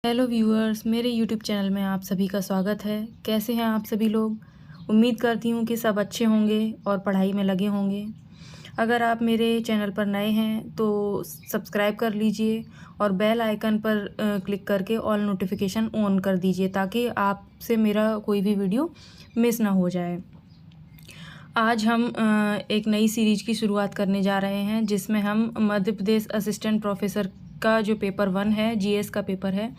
Hello viewers, मेरे YouTube channel में आप सभी का स्वागत है। कैसे हैं आप सभी लोग? उम्मीद करती हूँ कि सब अच्छे होंगे और पढ़ाई में लगे होंगे। अगर आप मेरे चैनल पर नए हैं तो सब्सक्राइब कर लीजिए और बेल आइकन पर क्लिक करके ऑल नोटिफिकेशन ऑन कर दीजिए ताकि आपसे मेरा कोई भी वीडियो मिस ना हो जाए। आज हम एक नई सीरीज की शुरुआत करने जा रहे हैं जिसमें हम मध्य प्रदेश असिस्टेंट प्रोफेसर का जो पेपर 1 है, जीएस का पेपर है,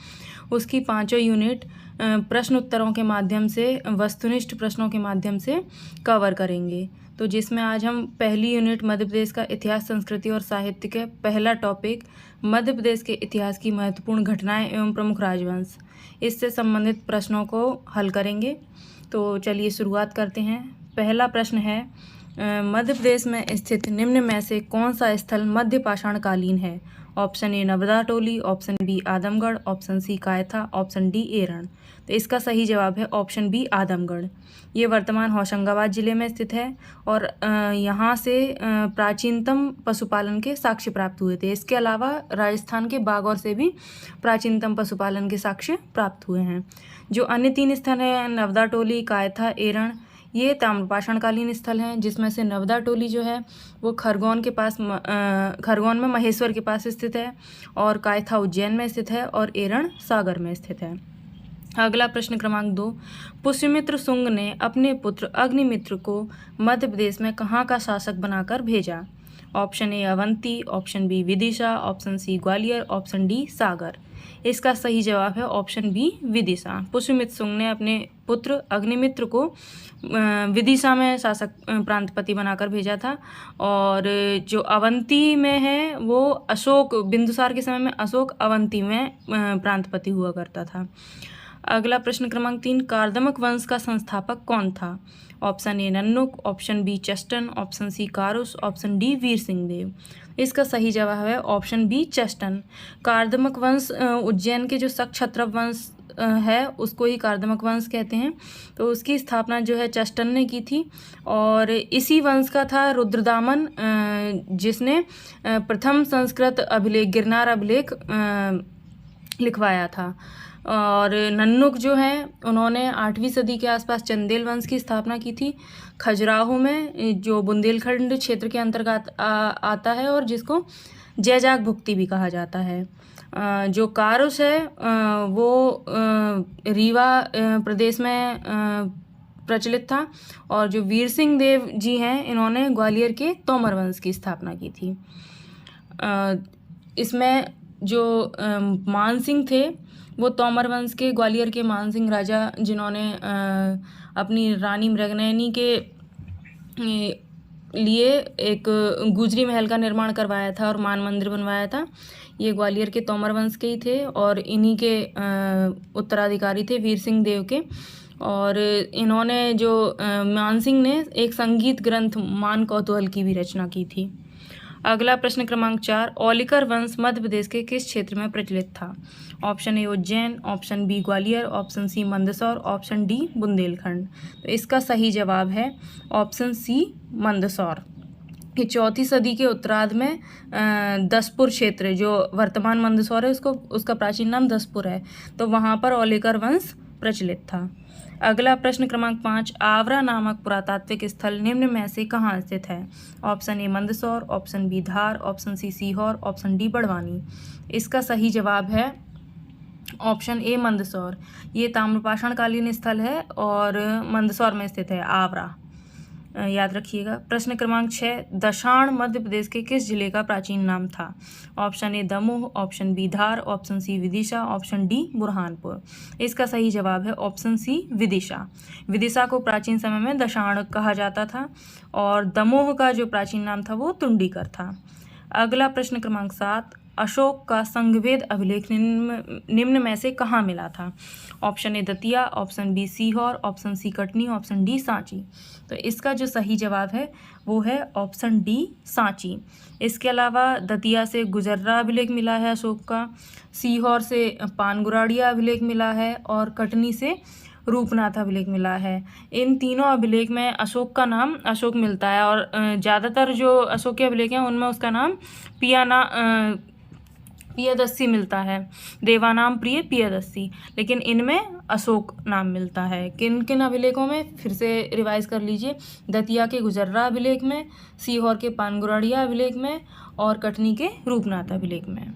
उसकी 5 यूनिट प्रश्न उत्तरों के माध्यम से, वस्तुनिष्ठ प्रश्नों के माध्यम से कवर करेंगे। तो जिसमें आज हम पहली यूनिट मध्य प्रदेश का इतिहास, संस्कृति और साहित्य के पहला टॉपिक मध्य प्रदेश के इतिहास की महत्वपूर्ण घटनाएं एवं प्रमुख राजवंश, इससे संबंधित प्रश्नों को हल करेंगे। तो चलिए शुरुआत करते हैं। पहला प्रश्न है, मध्य प्रदेश में स्थित निम्न में से कौन सा स्थल मध्य पाषाण कालीन है? Option A Narmada Toli, option B Adamgarh, option C Kayatha, option D Eran. तो इसका सही जवाब है ऑप्शन बी आदमगढ़। ये वर्तमान होशंगाबाद जिले में स्थित है और यहाँ से प्राचीनतम पशुपालन के साक्ष्य प्राप्त हुए थे। इसके अलावा राजस्थान के बागौर से भी प्राचीनतम पशुपालन के साक्ष्य प्राप्त हुए हैं। जो अन्य 3 स्थल हैं, नर्मदा टोली, कायथा, एरन, ये ताम्रपाषाणकालीन स्थल हैं, जिसमें से नर्मदा टोली जो है वो खरगोन में महेश्वर के पास स्थित है और कायथा उज्जैन में स्थित है और एरन सागर में स्थित है। अगला प्रश्न क्रमांक 2, पुष्यमित्र शुंग ने अपने पुत्र अग्निमित्र को मध्य प्रदेश में कहाँ का शासक बनाकर भेजा? Option A Avanti, option B Vidisha, option C Gwalior, option D Sagar. इसका सही जवाब है ऑप्शन बी विदिशा। पुष्यमित्र शुंग ने अपने पुत्र अग्निमित्र को विदिशा में शासक प्रांतपति बनाकर भेजा था और जो अवंती में है वो अशोक, बिंदुसार के समय में अशोक अवंती में प्रांतपति हुआ करता था। अगला प्रश्न क्रमांक 3, कार्दमक वंश का संस्थापक कौन था? Option A Nannuk, option B चेस्टन, ऑप्शन सी कारुस, ऑप्शन डी वीर सिंह देव। इसका सही जवाब है ऑप्शन बी चेस्टन। कार्दमक वंश उज्जैन के जो शक वंश है उसको ही कार्दमक वंश कहते हैं। तो उसकी स्थापना जो है चेस्टन ने की थी और इसी वंश का था रुद्रदामन, जिसने प्रथम संस्कृत अभिलेख, गिरनार अभिलेख लिखवाया था। और नन्नुक जो है उन्होंने 8वीं सदी के आसपास चंदेल वंश की स्थापना की थी खजुराहो में, जो बुंदेलखंड क्षेत्र के अंतर्गत आता है और जिसको जैजाक भुक्ति भी कहा जाता है। जो कारुस है वो रीवा प्रदेश में प्रचलित था और जो वीर सिंह देव जी हैं इन्होंने ग्वालियर के तोमर वंश की स्थापना की थी। इसमें जो मानसिंह थे वो तोमर वंश के, ग्वालियर के मानसिंह राजा, जिन्होंने अपनी रानी मृगनयनी के लिए एक गुजरी महल का निर्माण करवाया था और मान मंदिर बनवाया था। ये ग्वालियर के तोमर वंश के ही थे और इन्हीं के उत्तराधिकारी थे वीर सिंह देव के। और इन्होंने जो मानसिंह ने एक संगीत ग्रंथ मान कौतूहल की भी रचना की थी। अगला प्रश्न क्रमांक 4, औलिकर वंश मध्य प्रदेश के किस क्षेत्र में प्रचलित था? Option A Ujjain, option B Gwalior, option C Mandsaur, option D Bundelkhand. तो इसका सही जवाब है ऑप्शन सी मंदसौर। ये 4वीं सदी के उत्तरार्ध में दसपुर क्षेत्र, जो वर्तमान मंदसौर है, उसका प्राचीन नाम दसपुर है, तो वहाँ पर औलिकर वंश प्रचलित था। अगला प्रश्न क्रमांक 5, आवरा नामक पुरातात्विक स्थल निम्न में से कहाँ स्थित है? Option A Mandsaur, option B Dhar, option C Sehore, option D Barwani. इसका सही जवाब है ऑप्शन ए मंदसौर। ये ताम्रपाषाणकालीन स्थल है और मंदसौर में स्थित है आवरा, याद रखिएगा। प्रश्न क्रमांक 6, दशाण मध्य प्रदेश के किस जिले का प्राचीन नाम था? Option A Damoh, option B Dhar, option C Vidisha, option D Burhanpur. इसका सही जवाब है ऑप्शन सी विदिशा। विदिशा को प्राचीन समय में दशाण कहा जाता था और दमोह का जो प्राचीन नाम था वो तुंडीकर था। अगला प्रश्न क्रमांक 7, अशोक का संघवेद अभिलेख निम्न में से कहाँ मिला था? Option A Datia, option B Sehore, option C Katni, option D Sanchi. तो इसका जो सही जवाब है वो है ऑप्शन डी सांची। इसके अलावा दतिया से गुजर्रा अभिलेख मिला है अशोक का, सीहोर से पानगुराड़िया अभिलेख मिला है और कटनी से रूपनाथ अभिलेख मिला है। इन तीनों अभिलेख में अशोक का नाम अशोक मिलता है और ज़्यादातर जो अशोक के अभिलेख हैं उनमें उसका नाम पियदस्सी मिलता है, देवानाम प्रिय पियदस्सी, लेकिन इनमें अशोक नाम मिलता है। किन किन अभिलेखों में, फिर से रिवाइज कर लीजिए, दतिया के गुजर्रा अभिलेख में, सीहोर के पानगुराड़िया अभिलेख में और कटनी के रूपनाथ अभिलेख में।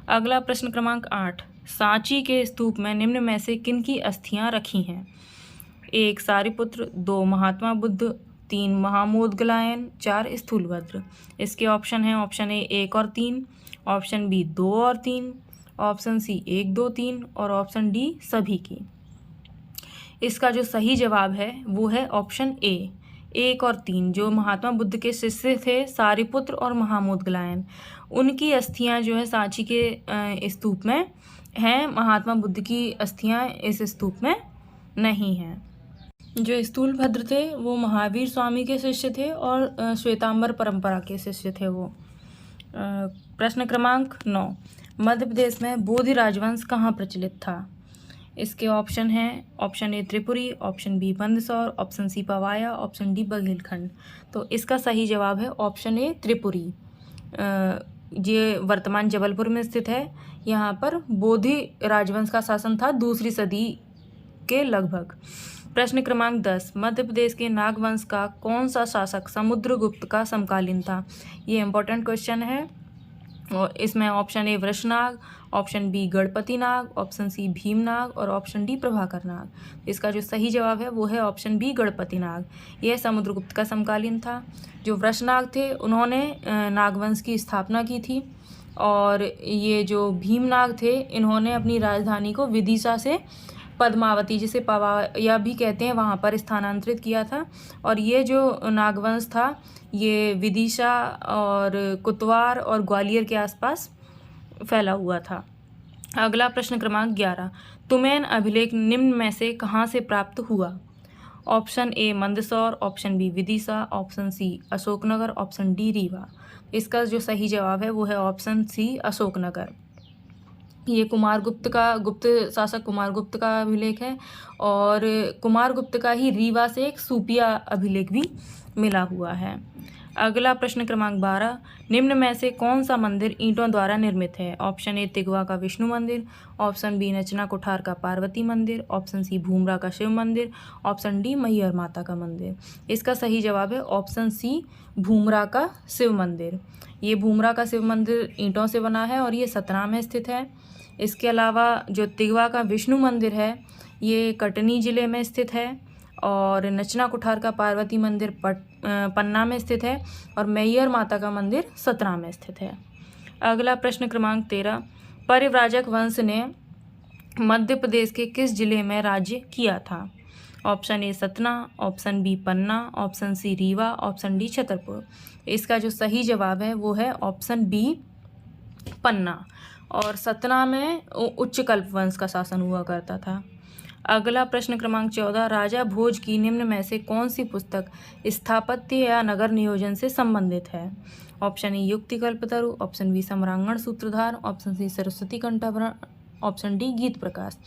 अगला प्रश्न क्रमांक 8, सांची के स्तूप में निम्न में से किन की अस्थियां रखी हैं? 1 सारिपुत्र, 2 महात्मा बुद्ध, 3 महामोदगलायन, 4 स्थूलभद्र। इसके ऑप्शन हैं, ऑप्शन ए 1 और 3, ऑप्शन बी 2 और 3, ऑप्शन सी 1, 2, 3 और ऑप्शन डी सभी की। इसका जो सही जवाब है वो है ऑप्शन ए 1 और 3। जो महात्मा बुद्ध के शिष्य थे सारिपुत्र और महामोदगलायन, उनकी अस्थियां जो है सांची के स्तूप में हैं। महात्मा बुद्ध की अस्थियां इस स्तूप में नहीं हैं। जो स्थूलभद्र थे वो महावीर स्वामी के शिष्य थे और श्वेतांबर परंपरा के शिष्य थे वो। प्रश्न क्रमांक 9, मध्य प्रदेश में बोधि राजवंश कहाँ प्रचलित था? इसके ऑप्शन हैं, option A Tripuri, option B Mandsaur, option C Pawaya, option D Baghelkhand. तो इसका सही जवाब है ऑप्शन ए त्रिपुरी। ये वर्तमान जबलपुर में स्थित है। यहाँ पर बोधि राजवंश का शासन था 2वीं सदी के लगभग। प्रश्न क्रमांक 10, मध्य प्रदेश के नागवंश का कौन सा शासक समुद्रगुप्त का समकालीन था? ये इंपॉर्टेंट क्वेश्चन है और इसमें option A Vrishnag, option B Ganapati Nag, option C Bhimnag और ऑप्शन डी प्रभाकर नाग। इसका जो सही जवाब है वो है ऑप्शन बी गणपति नाग। यह समुद्रगुप्त का समकालीन था। जो वृषनाग थे उन्होंने नागवंश की स्थापना की थी और ये जो भीमनाग थे इन्होंने अपनी राजधानी को विदिशा से पद्मावती, जिसे पवाया भी कहते हैं, वहाँ पर स्थानांतरित किया था। और ये जो नागवंश था ये विदिशा और कुतवार और ग्वालियर के आसपास फैला हुआ था। अगला प्रश्न क्रमांक 11, तुमैन अभिलेख निम्न में से कहाँ से प्राप्त हुआ? Option A Mandsaur, option B Vidisha, option C Ashoknagar, option D Rewa. इसका जो सही जवाब है वो है ऑप्शन सी अशोकनगर। ये गुप्त शासक कुमारगुप्त का अभिलेख है और कुमारगुप्त का ही रीवा से एक सूपिया अभिलेख भी मिला हुआ है। अगला प्रश्न क्रमांक 12, निम्न में से कौन सा मंदिर ईंटों द्वारा निर्मित है? ऑप्शन ए तिगवा का विष्णु मंदिर, ऑप्शन बी नचना कुठार का पार्वती मंदिर, ऑप्शन सी भूमरा का शिव मंदिर, ऑप्शन डी मैहर माता का मंदिर। इसका सही जवाब है ऑप्शन सी भूमरा का शिव मंदिर। ये भूमरा का शिव मंदिर ईंटों से बना है और ये सतना में स्थित है। इसके अलावा जो तिगवा का विष्णु मंदिर है ये कटनी ज़िले में स्थित है और नचना कुठार का पार्वती मंदिर पन्ना में स्थित है और मैहर माता का मंदिर सतना में स्थित है। अगला प्रश्न क्रमांक 13, परिव्राजक वंश ने मध्य प्रदेश के किस जिले में राज्य किया था? Option A Satna, option B Panna, option C Rewa, option D Chhatarpur. इसका जो सही जवाब है वो है ऑप्शन बी पन्ना और सतना में उच्चकल्प वंश का शासन हुआ करता था। अगला प्रश्न क्रमांक 14, राजा भोज की निम्न में से कौन सी पुस्तक स्थापत्य या नगर नियोजन से संबंधित है? ऑप्शन ए युक्ति कल्पतरु, option B Samarangana Sutradhara, option C Saraswati Kanthabharana, option D Geet Prakash.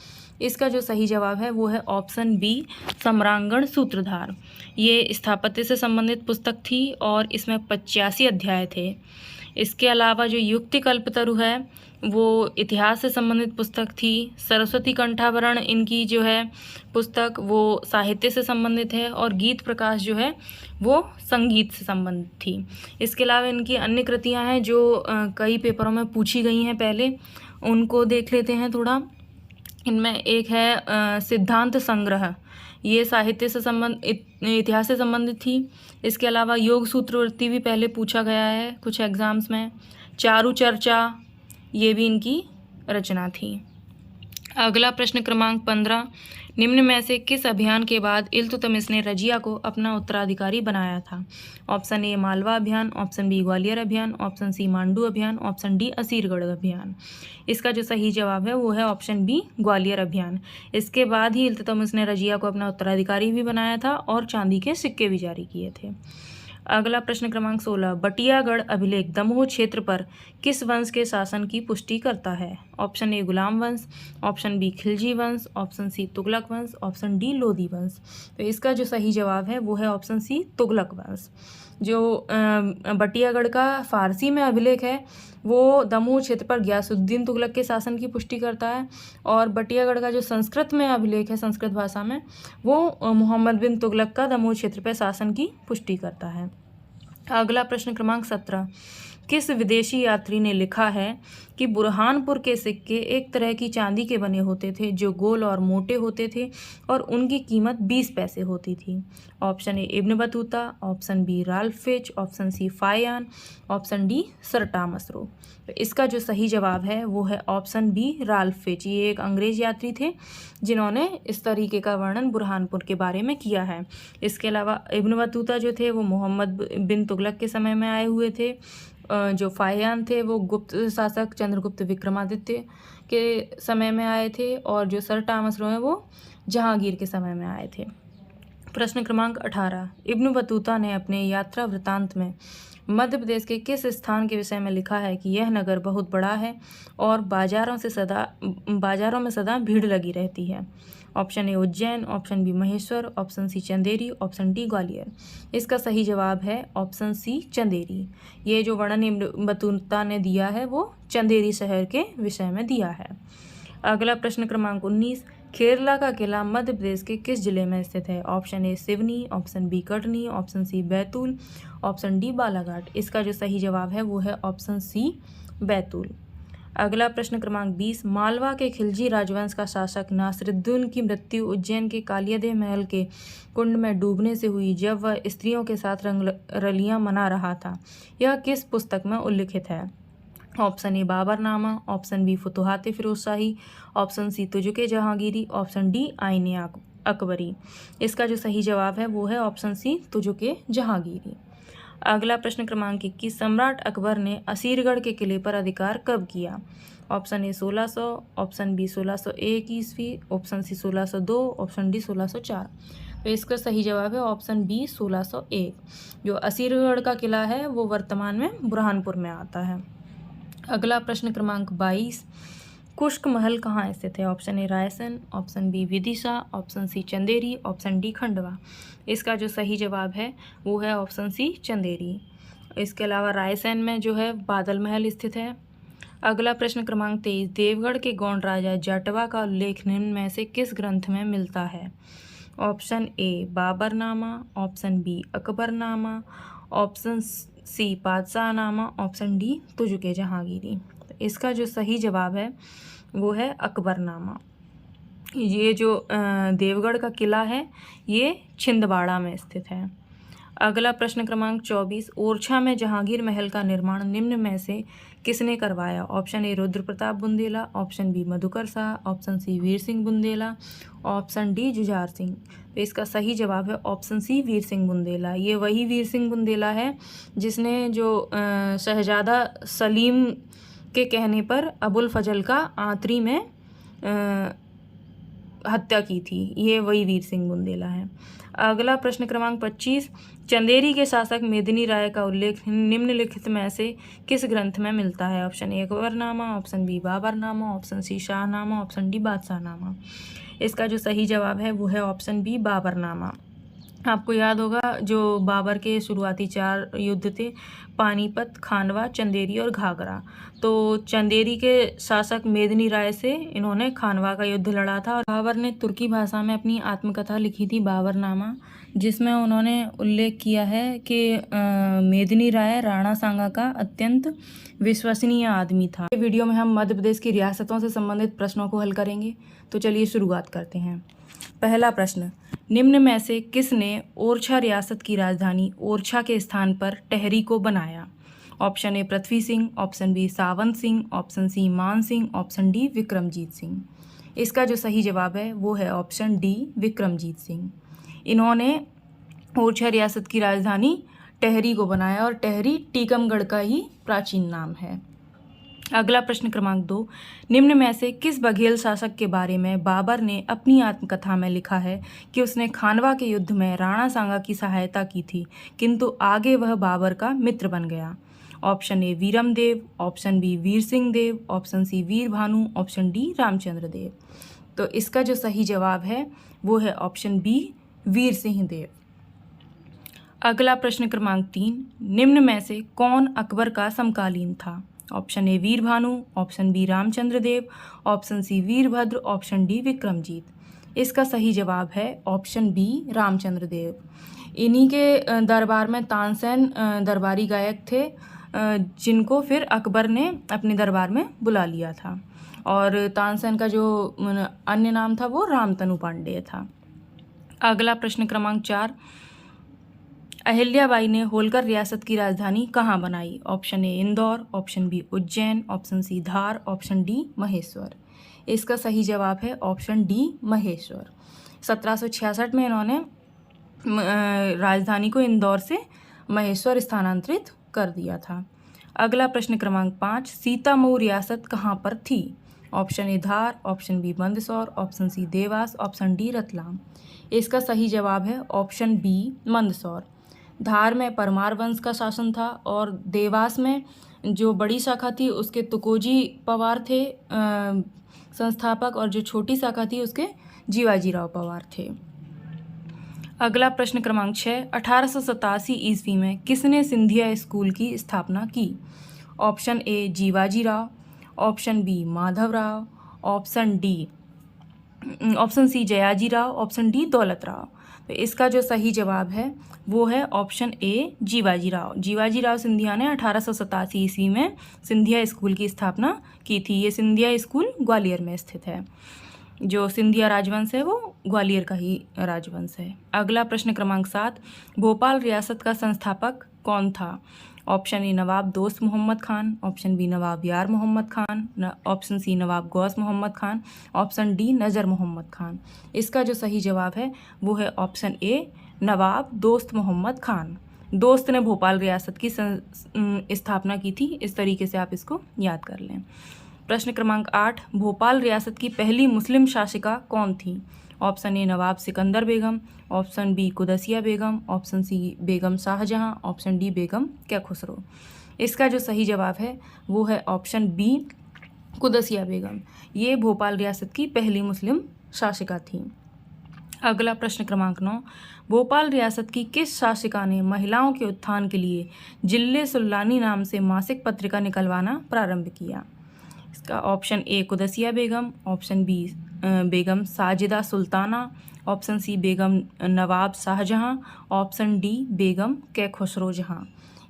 इसका जो सही जवाब है वो है ऑप्शन बी सम्रांगण सूत्रधार। ये स्थापत्य से संबंधित पुस्तक थी और इसमें 85 अध्याय थे। इसके अलावा जो युक्ति कल्पतरु है वो इतिहास से संबंधित पुस्तक थी। सरस्वती कंठाभरण इनकी जो है पुस्तक वो साहित्य से संबंधित है और गीत प्रकाश जो है वो संगीत से संबंधित थी। इसके अलावा इनकी अन्य कृतियां हैं जो कई पेपरों में पूछी गई हैं, पहले उनको देख लेते हैं थोड़ा। इनमें एक है सिद्धांत संग्रह, ये साहित्य से इतिहास से संबंधित थी। इसके अलावा योग सूत्रवृत्ति भी पहले पूछा गया है कुछ एग्जाम्स में। चारु चर्चा ये भी इनकी रचना थी। अगला प्रश्न क्रमांक 15, निम्न में से किस अभियान के बाद इल्तुतमिश ने रजिया को अपना उत्तराधिकारी बनाया था? ऑप्शन ए मालवा अभियान, ऑप्शन बी ग्वालियर अभियान, ऑप्शन सी मांडू अभियान, ऑप्शन डी असीरगढ़ अभियान। इसका जो सही जवाब है वो है ऑप्शन बी ग्वालियर अभियान। इसके बाद ही इल्तुतमिश ने रजिया को अपना उत्तराधिकारी भी बनाया था और चांदी के सिक्के भी जारी किए थे। अगला प्रश्न क्रमांक 16, बटियागढ़ अभिलेख दमोह क्षेत्र पर किस वंश के शासन की पुष्टि करता है? ऑप्शन ए गुलाम वंश, ऑप्शन बी खिलजी वंश, ऑप्शन सी तुगलक वंश, ऑप्शन डी लोदी वंश। तो इसका जो सही जवाब है वो है ऑप्शन सी तुगलक वंश। जो बटियागढ़ का फारसी में अभिलेख है वो दमोह क्षेत्र पर गयासुद्दीन तुगलक के शासन की पुष्टि करता है, और बटियागढ़ का जो संस्कृत में अभिलेख है संस्कृत भाषा में वो मोहम्मद बिन तुगलक का दमोह क्षेत्र पर शासन की पुष्टि करता है। अगला प्रश्न क्रमांक 17, किस विदेशी यात्री ने लिखा है कि बुरहानपुर के सिक्के एक तरह की चांदी के बने होते थे जो गोल और मोटे होते थे और उनकी कीमत 20 पैसे होती थी? Option A Ibn Battuta, option B Ralph Fitch, option C Fahien, option D Sir Thomas Roe. तो इसका जो सही जवाब है वो है ऑप्शन बी राल्फ फिच। ये एक अंग्रेज यात्री थे जिन्होंने इस तरीके का वर्णन बुरहानपुर के बारे में किया है। इसके अलावा इब्न बतूता जो थे वो मोहम्मद बिन तुगलक के समय में आए हुए थे। जो फाहियान थे वो गुप्त शासक चंद्रगुप्त विक्रमादित्य के समय में आए थे, और जो सर टॉमस रो हैं वो जहांगीर के समय में आए थे। प्रश्न क्रमांक 18, इब्न बतूता ने अपने यात्रा वृत्तांत में मध्य प्रदेश के किस स्थान के विषय में लिखा है कि यह नगर बहुत बड़ा है और बाजारों में सदा भीड़ लगी रहती है? Option A Ujjain, option B Maheshwar, option C Chanderi, option D Gwalior. इसका सही जवाब है ऑप्शन सी चंदेरी। ये जो वर्णन इब्न बतूता ने दिया है वो चंदेरी शहर के विषय में दिया है। अगला प्रश्न क्रमांक 19, केरला का किला मध्य प्रदेश के किस जिले में स्थित है? Option A Seoni, option B Katni, option C Betul, option D Balaghat. इसका जो सही जवाब है वो है ऑप्शन सी बैतूल। अगला प्रश्न क्रमांक 20, मालवा के खिलजी राजवंश का शासक नासिरुद्दीन की मृत्यु उज्जैन के कालियादेह महल के कुंड में डूबने से हुई जब वह स्त्रियों के साथ रंगरलियां मना रहा था। यह किस पुस्तक में उल्लिखित है? Option A Baburnama, option B Futuhat Firozshahi, option C Tuzuke Jahangiri, option D Aine Akbari. इसका जो सही जवाब है वो है ऑप्शन सी तुजुके जहांगीरी। अगला प्रश्न क्रमांक 21, सम्राट अकबर ने असीरगढ़ के किले पर अधिकार कब किया? ऑप्शन ए 1600, ऑप्शन बी 1601 ईस्वी, ऑप्शन सी 1602, ऑप्शन डी 1604। तो इसका सही जवाब है ऑप्शन बी 1601। जो असीरगढ़ का किला है वो वर्तमान में बुरहानपुर में आता है। अगला प्रश्न क्रमांक 22, कुश्क महल कहाँ स्थित है? Option A Raisen, option B Vidisha, option C Chanderi, option D Khandwa. इसका जो सही जवाब है वो है ऑप्शन सी चंदेरी। इसके अलावा रायसेन में जो है बादल महल स्थित है। अगला प्रश्न क्रमांक 23, देवगढ़ के गौंड राजा जाटवा का उल्लेख निम्न में से किस ग्रंथ में मिलता है? Option A Baburnama, option B Akbarnama, option C Padshahnama, option D Tuzuke Jahangiri. इसका जो सही जवाब है वो है अकबरनामा। ये जो देवगढ़ का किला है ये छिंदवाड़ा में स्थित है। अगला प्रश्न क्रमांक 24, ओरछा में जहांगीर महल का निर्माण निम्न में से किसने करवाया? Option A Rudra Pratap Bundela, option B Madhukar Shah, option C Veer Singh Bundela, option D Jujhar Singh. तो इसका सही जवाब है ऑप्शन सी वीर सिंह बुंदेला। ये वही वीर सिंह बुंदेला है जिसने जो शहजादा सलीम के कहने पर अबुल फजल का आंतरी में हत्या की थी। ये वही वीर सिंह बुंदेला है। अगला प्रश्न क्रमांक 25, चंदेरी के शासक मेदिनी राय का उल्लेख निम्नलिखित में से किस ग्रंथ में मिलता है? Option A Akbarnama, option B Baburnama, option C Shahnama, option D Badshahnama. इसका जो सही जवाब है वो है ऑप्शन बी बाबरनामा। आपको याद होगा जो बाबर के शुरुआती 4 युद्ध थे, पानीपत, खानवा, चंदेरी और घाघरा। तो चंदेरी के शासक मेदिनी राय से इन्होंने खानवा का युद्ध लड़ा था, और बाबर ने तुर्की भाषा में अपनी आत्मकथा लिखी थी बाबरनामा, जिसमें उन्होंने उल्लेख किया है कि मेदिनी राय राणा सांगा का अत्यंत विश्वसनीय आदमी था। इस वीडियो में हम मध्य प्रदेश की रियासतों से संबंधित प्रश्नों को हल करेंगे। तो चलिए शुरुआत करते हैं। पहला प्रश्न, निम्न में से किसने ओरछा रियासत की राजधानी ओरछा के स्थान पर टहरी को बनाया? Option A Prithvi Singh, option B Sawant Singh, option C Man Singh, option D Vikramjit Singh. इसका जो सही जवाब है वो है ऑप्शन डी विक्रमजीत सिंह। इन्होंने ओरछा रियासत की राजधानी टहरी को बनाया, और टहरी टीकमगढ़ का ही प्राचीन नाम है। अगला प्रश्न क्रमांक 2, निम्न में से किस बघेल शासक के बारे में बाबर ने अपनी आत्मकथा में लिखा है कि उसने खानवा के युद्ध में राणा सांगा की सहायता की थी किंतु आगे वह बाबर का मित्र बन गया? Option A Viram Dev, option B Veer Singh Dev, option C Veer Bhanu, option D Ramchandra Dev. तो इसका जो सही जवाब है वो है ऑप्शन बी वीर सिंह देव। अगला प्रश्न क्रमांक 3, निम्न में से कौन अकबर का समकालीन था? Option A Veer Bhanu, option B Ramchandra Dev, option C Virbhadra, option D Vikramjit. इसका सही जवाब है ऑप्शन बी रामचंद्र देव। इन्हीं के दरबार में तानसेन दरबारी गायक थे, जिनको फिर अकबर ने अपने दरबार में बुला लिया था, और तानसेन का जो अन्य नाम था वो रामतनु पांडेय था। अगला प्रश्न क्रमांक 4, अहिल्याबाई ने होलकर रियासत की राजधानी कहाँ बनाई? Option A Indore, option B Ujjain, option C Dhar, option D Maheshwar. इसका सही जवाब है ऑप्शन डी महेश्वर। 1766 में इन्होंने राजधानी को इंदौर से महेश्वर स्थानांतरित कर दिया था। अगला प्रश्न क्रमांक 5, सीतामऊ रियासत कहाँ पर थी? Option A Dhar, option B Mandsaur, option C Dewas, option D Ratlam. इसका सही जवाब है ऑप्शन बी मंदसौर। धार में परमार वंश का शासन था, और देवास में जो बड़ी शाखा थी उसके तुकोजी पवार थे संस्थापक, और जो छोटी शाखा थी उसके जीवाजीराव पवार थे। अगला प्रश्न क्रमांक 6, 1887 ईस्वी में किसने सिंधिया स्कूल की स्थापना की? Option A Jiwajirao, option B Madhavrao, option C Jayajirao, option D Daulatrao. तो इसका जो सही जवाब है वो है ऑप्शन ए जीवाजीराव। जीवाजीराव सिंधिया ने 1887 ईस्वी में सिंधिया स्कूल की स्थापना की थी। ये सिंधिया स्कूल ग्वालियर में स्थित है। जो सिंधिया राजवंश है वो ग्वालियर का ही राजवंश है। अगला प्रश्न क्रमांक 7, भोपाल रियासत का संस्थापक कौन था? ऑप्शन ए नवाब दोस्त मोहम्मद खान, ऑप्शन बी नवाब यार मोहम्मद खान, ऑप्शन सी नवाब गौस मोहम्मद खान, ऑप्शन डी नज़र मोहम्मद खान। इसका जो सही जवाब है वो है ऑप्शन ए नवाब दोस्त मोहम्मद खान। दोस्त ने भोपाल रियासत की स्थापना की थी। इस तरीके से आप इसको याद कर लें। प्रश्न क्रमांक 8, भोपाल रियासत की पहली मुस्लिम शासिका कौन थी? Option A Nawab Sikandar Begum, option B Qudsia Begum, option C Begum Shahjahan, option D Begum Kaikhusrau. इसका जो सही जवाब है वो है ऑप्शन बी कुदसिया बेगम। ये भोपाल रियासत की पहली मुस्लिम शासिका थी। अगला प्रश्न क्रमांक 9, भोपाल रियासत की किस शासिका ने महिलाओं के उत्थान के लिए जिल्ले सुल्लानी नाम से मासिक पत्रिका निकलवाना प्रारंभ किया? इसका option A Qudsia Begum, option B Begum Sajida Sultana, option C Begum Nawab Shahjahan, option D Begum Kaikhusrau Jahan.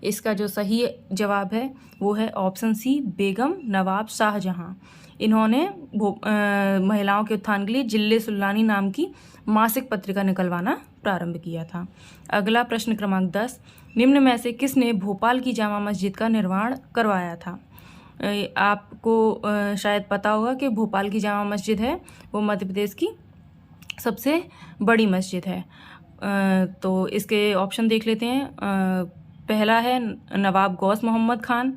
इसका जो सही जवाब है वो है ऑप्शन सी बेगम नवाब शाहजहां। इन्होंने महिलाओं के उत्थान के लिए जिल्ले सुल्लानी नाम की मासिक पत्रिका निकलवाना प्रारंभ किया था। अगला प्रश्न क्रमांक 10, निम्न में से किसने भोपाल की जामा मस्जिद का निर्माण करवाया था? आपको शायद पता होगा कि भोपाल की जामा मस्जिद है वो मध्य प्रदेश की सबसे बड़ी मस्जिद है। तो इसके ऑप्शन देख लेते हैं। पहला है नवाब गौस मोहम्मद खान,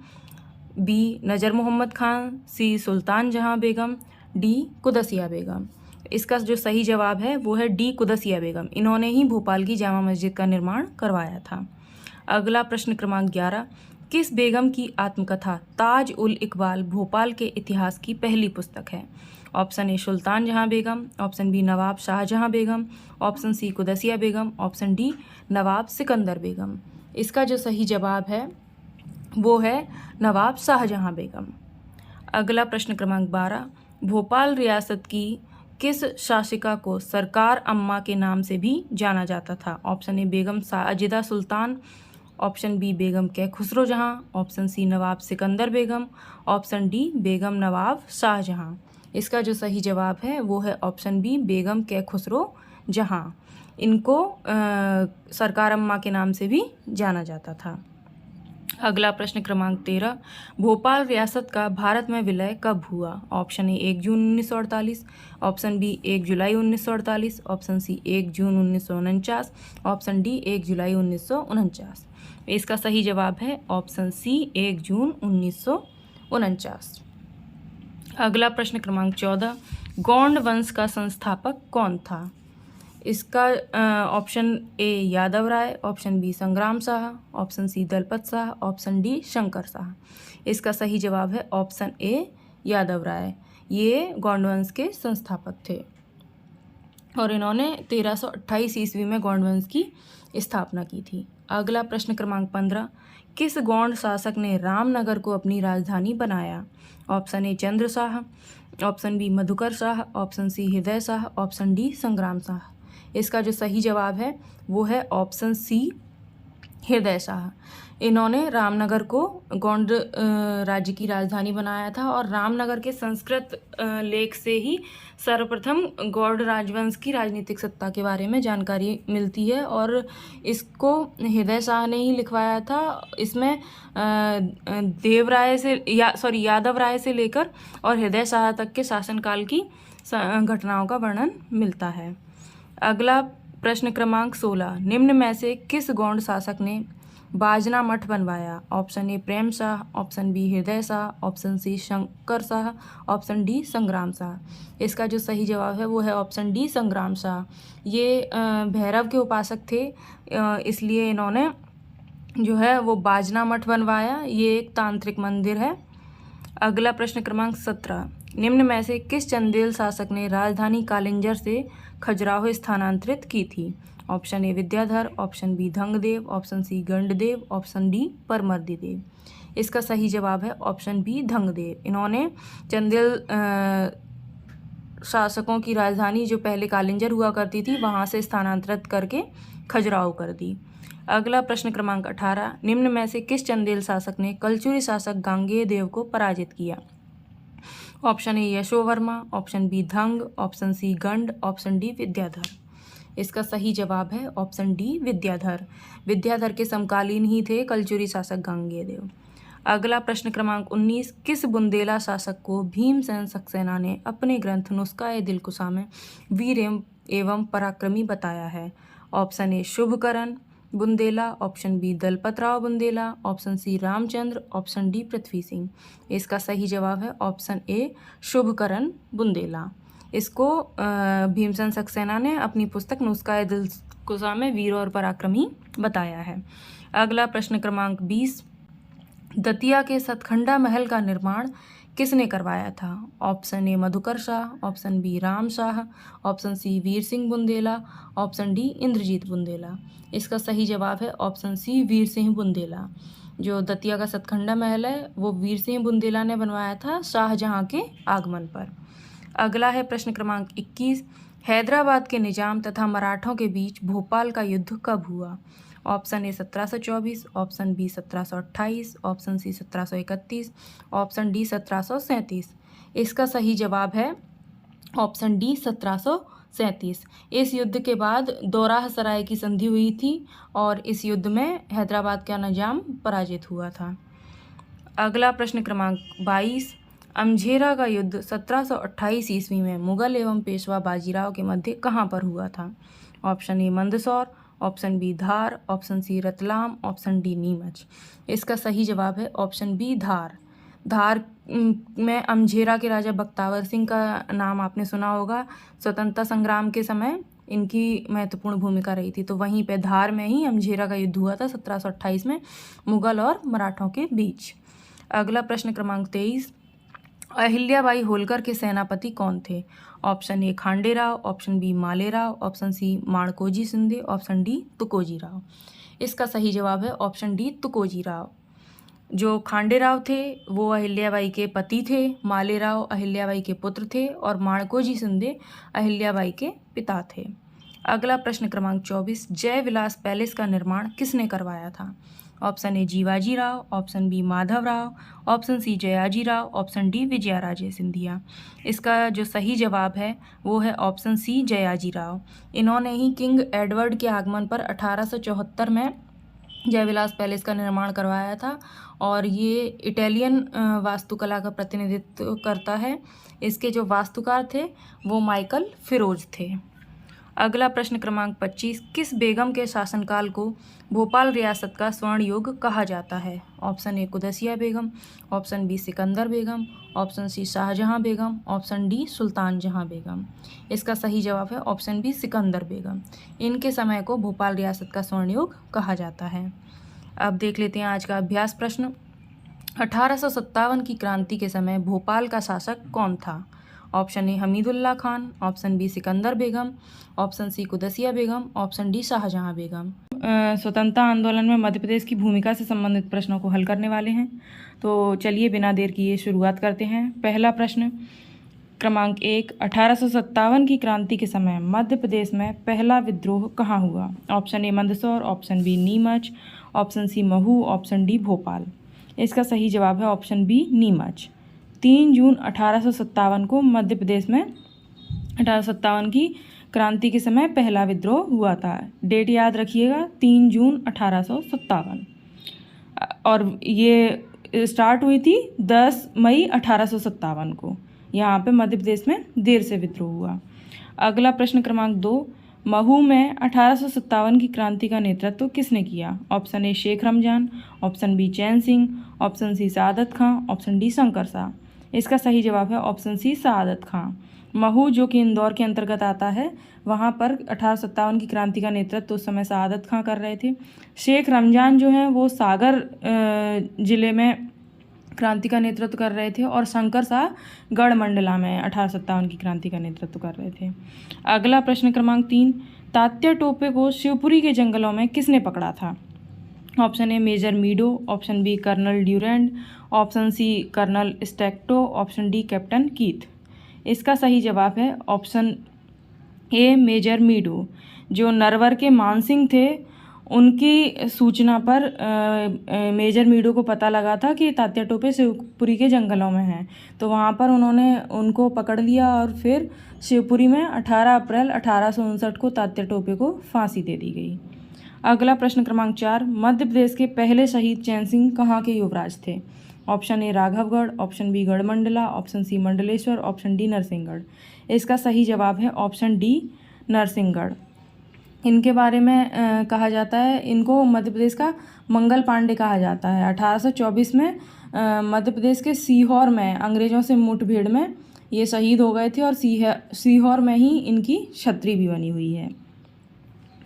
बी नज़र मोहम्मद खान, सी सुल्तान जहां बेगम, डी कुदसिया बेगम। इसका जो सही जवाब है वो है डी कुदसिया बेगम। इन्होंने ही भोपाल की जामा मस्जिद का निर्माण करवाया था। अगला प्रश्न क्रमांक 11, किस बेगम की आत्मकथा ताज उल इकबाल भोपाल के इतिहास की पहली पुस्तक है? ऑप्शन ए सुल्तान जहां बेगम, ऑप्शन बी नवाब Shahjahan Begum, option C Qudsia Begum, option D नवाब सिकंदर बेगम। इसका जो सही जवाब है वो है नवाब शाहजहां बेगम। अगला प्रश्न क्रमांक 12, भोपाल रियासत की किस शासिका को सरकार अम्मा के नाम से भी जाना जाता था? Option A Begum Sajida Sultan, option B Begum Kaikhusrau Jahan, option C Nawab Sikandar Begum, option D Begum Nawab Shahjahan. इसका जो सही जवाब है वो है ऑप्शन बी बेगम कैखुसरो जहां। इनको सरकार अम्मा के नाम से भी जाना जाता था। अगला प्रश्न क्रमांक 13, भोपाल रियासत का भारत में विलय कब हुआ? ऑप्शन ए 1 जून 1948, ऑप्शन बी 1 जुलाई 1948, ऑप्शन सी 1 जून 1949, ऑप्शन डी 1 जुलाई 1949। इसका सही जवाब है ऑप्शन सी 1 जून 1949। अगला प्रश्न क्रमांक 14, गौंड वंश का संस्थापक कौन था? इसका option A Yadav Rai, option B Sangram Shah, option C Dalpat Shah, option D Shankar Shah. इसका सही जवाब है ऑप्शन ए यादव राय। ये गौंड वंश के संस्थापक थे और इन्होंने 1328 ईस्वी में गौंड वंश की स्थापना की थी। अगला प्रश्न क्रमांक 15, किस गौंड शासक ने रामनगर को अपनी राजधानी बनाया? Option A Chandra Shah, option B Madhukar Shah, option C Hriday Shah, option D Sangram Shah. इसका जो सही जवाब है वो है ऑप्शन सी हृदय शाह। इन्होंने रामनगर को गौंड राज्य की राजधानी बनाया था और रामनगर के संस्कृत लेख से ही सर्वप्रथम गौड़ राजवंश की राजनीतिक सत्ता के बारे में जानकारी मिलती है और इसको हृदय शाह ने ही लिखवाया था। इसमें यादव राय से लेकर और हृदय शाह तक के शासनकाल की घटनाओं का वर्णन मिलता है। अगला प्रश्न क्रमांक 16, निम्न में से किस गौंड शासक ने बाजना मठ बनवाया? Option A Prem Shah, option B Hriday Shah, option C Shankar Shah, option D Sangram Shah. इसका जो सही जवाब है वो है ऑप्शन डी संग्राम शाह। ये भैरव के उपासक थे, इसलिए इन्होंने जो है वो बाजना मठ बनवाया। ये एक तांत्रिक मंदिर है। अगला प्रश्न क्रमांक 17, निम्न में से किस चंदेल शासक ने राजधानी कालिंजर से खजुराहो स्थानांतरित की थी? Option A Vidyadhar, option B Dhangdev, option C Gandadev, option D Paramardidev. इसका सही जवाब है ऑप्शन बी धंगदेव। इन्होंने चंदेल शासकों की राजधानी जो पहले कालिंजर हुआ करती थी वहाँ से स्थानांतरित करके खजुराहो कर दी। अगला प्रश्न क्रमांक 18, निम्न में से किस चंदेल शासक ने कलचुरी शासक गांगेय देव को पराजित किया? Option A Yashovarma, option B Dhang, option C Ganda, option D Vidyadhar. इसका सही जवाब है ऑप्शन डी विद्याधर। विद्याधर के समकालीन ही थे कलचुरी शासक गांगेय देव। अगला प्रश्न क्रमांक 19, किस बुंदेला शासक को भीमसेन सक्सेना ने अपने ग्रंथ नुस्खा-ए-दिलकुशा में वीर एवं पराक्रमी बताया है? Option A Shubhkaran Bundela, option B Dalpatrao Bundela, option C Ramchandra, option D Prithvi Singh. इसका सही जवाब है ऑप्शन ए शुभकरण बुंदेला। इसको भीमसेन सक्सेना ने अपनी पुस्तक नुस्खा-ए-दिलकुशा में वीर और पराक्रमी बताया है। अगला प्रश्न क्रमांक 20, दतिया के सतखंडा महल का निर्माण किसने करवाया था? Option A Madhukar Shah, option B Ram Shah, option C Veer Singh Bundela, option D Indrajit Bundela. इसका सही जवाब है ऑप्शन सी वीर सिंह बुंदेला। जो दतिया का सतखंडा महल है वो वीर सिंह बुंदेला ने बनवाया था शाहजहां के आगमन पर। अगला है प्रश्न क्रमांक 21, हैदराबाद के निजाम तथा मराठों के बीच भोपाल का युद्ध कब हुआ? Option A 1724, option B 1728, option C 1731, option D 1737। इसका सही जवाब है ऑप्शन डी 1737। इस युद्ध के बाद दोराह सराय की संधि हुई थी और इस युद्ध में हैदराबाद का निजाम पराजित हुआ था। अगला प्रश्न क्रमांक 22, अमझेरा का युद्ध 1728 ईस्वी में मुगल एवं पेशवा बाजीराव के मध्य कहाँ पर हुआ था? Option A Mandsaur, option B Dhar, option C Ratlam, option D Neemuch. इसका सही जवाब है ऑप्शन बी धार। धार में अमझेरा के राजा बख्तावर सिंह का नाम आपने सुना होगा। स्वतंत्रता संग्राम के समय इनकी महत्वपूर्ण भूमिका रही थी। तो वहीं पे धार में ही अमझेरा का युद्ध हुआ था 1728 में मुगल और मराठों के बीच। अगला प्रश्न क्रमांक 23, अहिल्याबाई होलकर के सेनापति कौन थे? Option A Khanderao, option B Malerao, option C Manakoji Shinde, option D Tukoji Rao. इसका सही जवाब है ऑप्शन डी तुकोजी राव। जो खांडेराव थे वो अहिल्याबाई के पति थे, मालेराव अहिल्याबाई के पुत्र थे और माणकोजी शिंदे अहिल्याबाई के पिता थे। अगला प्रश्न क्रमांक 24, जय विलास पैलेस का निर्माण किसने करवाया था? Option A Jiwaji Rao, option B Madhav Rao, option C Jayaji Rao, option D Vijayaraje Scindia. इसका जो सही जवाब है वो है ऑप्शन सी जयाजी राव। इन्होंने ही किंग एडवर्ड के आगमन पर 1874 में जय विलास पैलेस का निर्माण करवाया था और ये इटालियन वास्तुकला का प्रतिनिधित्व करता है। इसके जो वास्तुकार थे वो माइकल फिरोज थे। अगला प्रश्न क्रमांक 25, किस बेगम के शासनकाल को भोपाल रियासत का स्वर्ण युग कहा जाता है? Option A Qudsia Begum, option B Sikandar Begum, option C Shahjahan Begum, option D Sultan Jahan Begum. इसका सही जवाब है ऑप्शन बी सिकंदर बेगम। इनके समय को भोपाल रियासत का स्वर्ण युग कहा जाता है। अब देख लेते हैं आज का अभ्यास प्रश्न। 1857 की क्रांति के समय भोपाल का शासक कौन था? Option A Hamidullah Khan, option B Sikandar Begum, option C Qudsia Begum, option D Shahjahan Begum. स्वतंत्रता आंदोलन में मध्य प्रदेश की भूमिका से संबंधित प्रश्नों को हल करने वाले हैं, तो चलिए बिना देर किए शुरुआत करते हैं। पहला प्रश्न क्रमांक 1, 1857 की क्रांति के समय मध्य प्रदेश में पहला विद्रोह कहाँ हुआ? Option A Mandsaur, option B Neemuch, option C Mhow, option D Bhopal. इसका सही जवाब है ऑप्शन बी नीमच। 3 जून 1857 को मध्य प्रदेश में 1857 की क्रांति के समय पहला विद्रोह हुआ था। डेट याद रखिएगा, 3 जून 1857, और ये स्टार्ट हुई थी 10 मई 1857 को। यहाँ पे मध्य प्रदेश में देर से विद्रोह हुआ। अगला प्रश्न क्रमांक 2, महू में 1857 की क्रांति का नेतृत्व किसने किया? Option A Sheikh Ramzan, option B Chain Singh, option C Sadat Khan, option D Shankar Shah. इसका सही जवाब है ऑप्शन सी सादत खां। महू जो कि इंदौर के अंतर्गत आता है, वहाँ पर 1857 की क्रांति का नेतृत्व उस समय सादत खां कर रहे थे। शेख रमजान जो हैं वो सागर ज़िले में क्रांति का नेतृत्व कर रहे थे, और शंकर शाह गढ़मंडला में 1857 की क्रांति का नेतृत्व कर रहे थे। अगला प्रश्न क्रमांक 3, तात्या टोपे को शिवपुरी के जंगलों में किसने पकड़ा था? Option A Major Meadow, option B Colonel Durand, option C Colonel स्टेक्टो, ऑप्शन डी कैप्टन कीथ। इसका सही जवाब है ऑप्शन ए मेजर मीडो। जो नरवर के मानसिंह थे, उनकी सूचना पर मेजर मीडो को पता लगा था कि तात्या टोपे शिवपुरी के जंगलों में हैं, तो वहाँ पर उन्होंने उनको पकड़ लिया और फिर शिवपुरी में 18 अप्रैल 1859 को तात्या टोपे को फांसी दे दी गई। अगला प्रश्न क्रमांक 4, मध्य प्रदेश के पहले शहीद चैन सिंह कहाँ के युवराज थे? Option A Raghogarh, option B Garhmandla, option C Mandleshwar, option D Narsinghgarh. इसका सही जवाब है ऑप्शन डी नरसिंहगढ़। इनके बारे में कहा जाता है, इनको मध्य प्रदेश का मंगल पांडे कहा जाता है। 1824 में मध्य प्रदेश के सीहोर में अंग्रेज़ों से मुठभेड़ में ये शहीद हो गए थे, और सीहोर में ही इनकी छत्री भी बनी हुई है।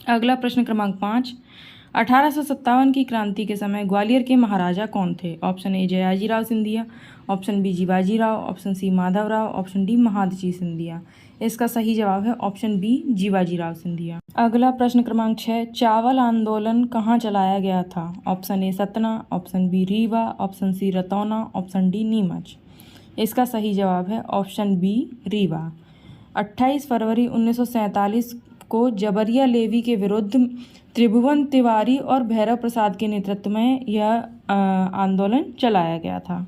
अगला प्रश्न क्रमांक 5, 1857 की क्रांति के समय ग्वालियर के महाराजा कौन थे? Option A Jayajirao Scindia, option B Jiwajirao, option C Madhavrao, option D Mahadji Scindia. इसका सही जवाब है ऑप्शन बी जीवाजीराव सिंधिया। अगला प्रश्न क्रमांक 6, चावल आंदोलन कहाँ चलाया गया था? Option A Satna, option B Rewa, option C Ratauna, option D Neemuch. इसका सही जवाब है ऑप्शन बी रीवा। 28 फरवरी 1947 को जबरिया लेवी के विरुद्ध त्रिभुवन तिवारी और भैरव प्रसाद के नेतृत्व में यह आंदोलन चलाया गया था।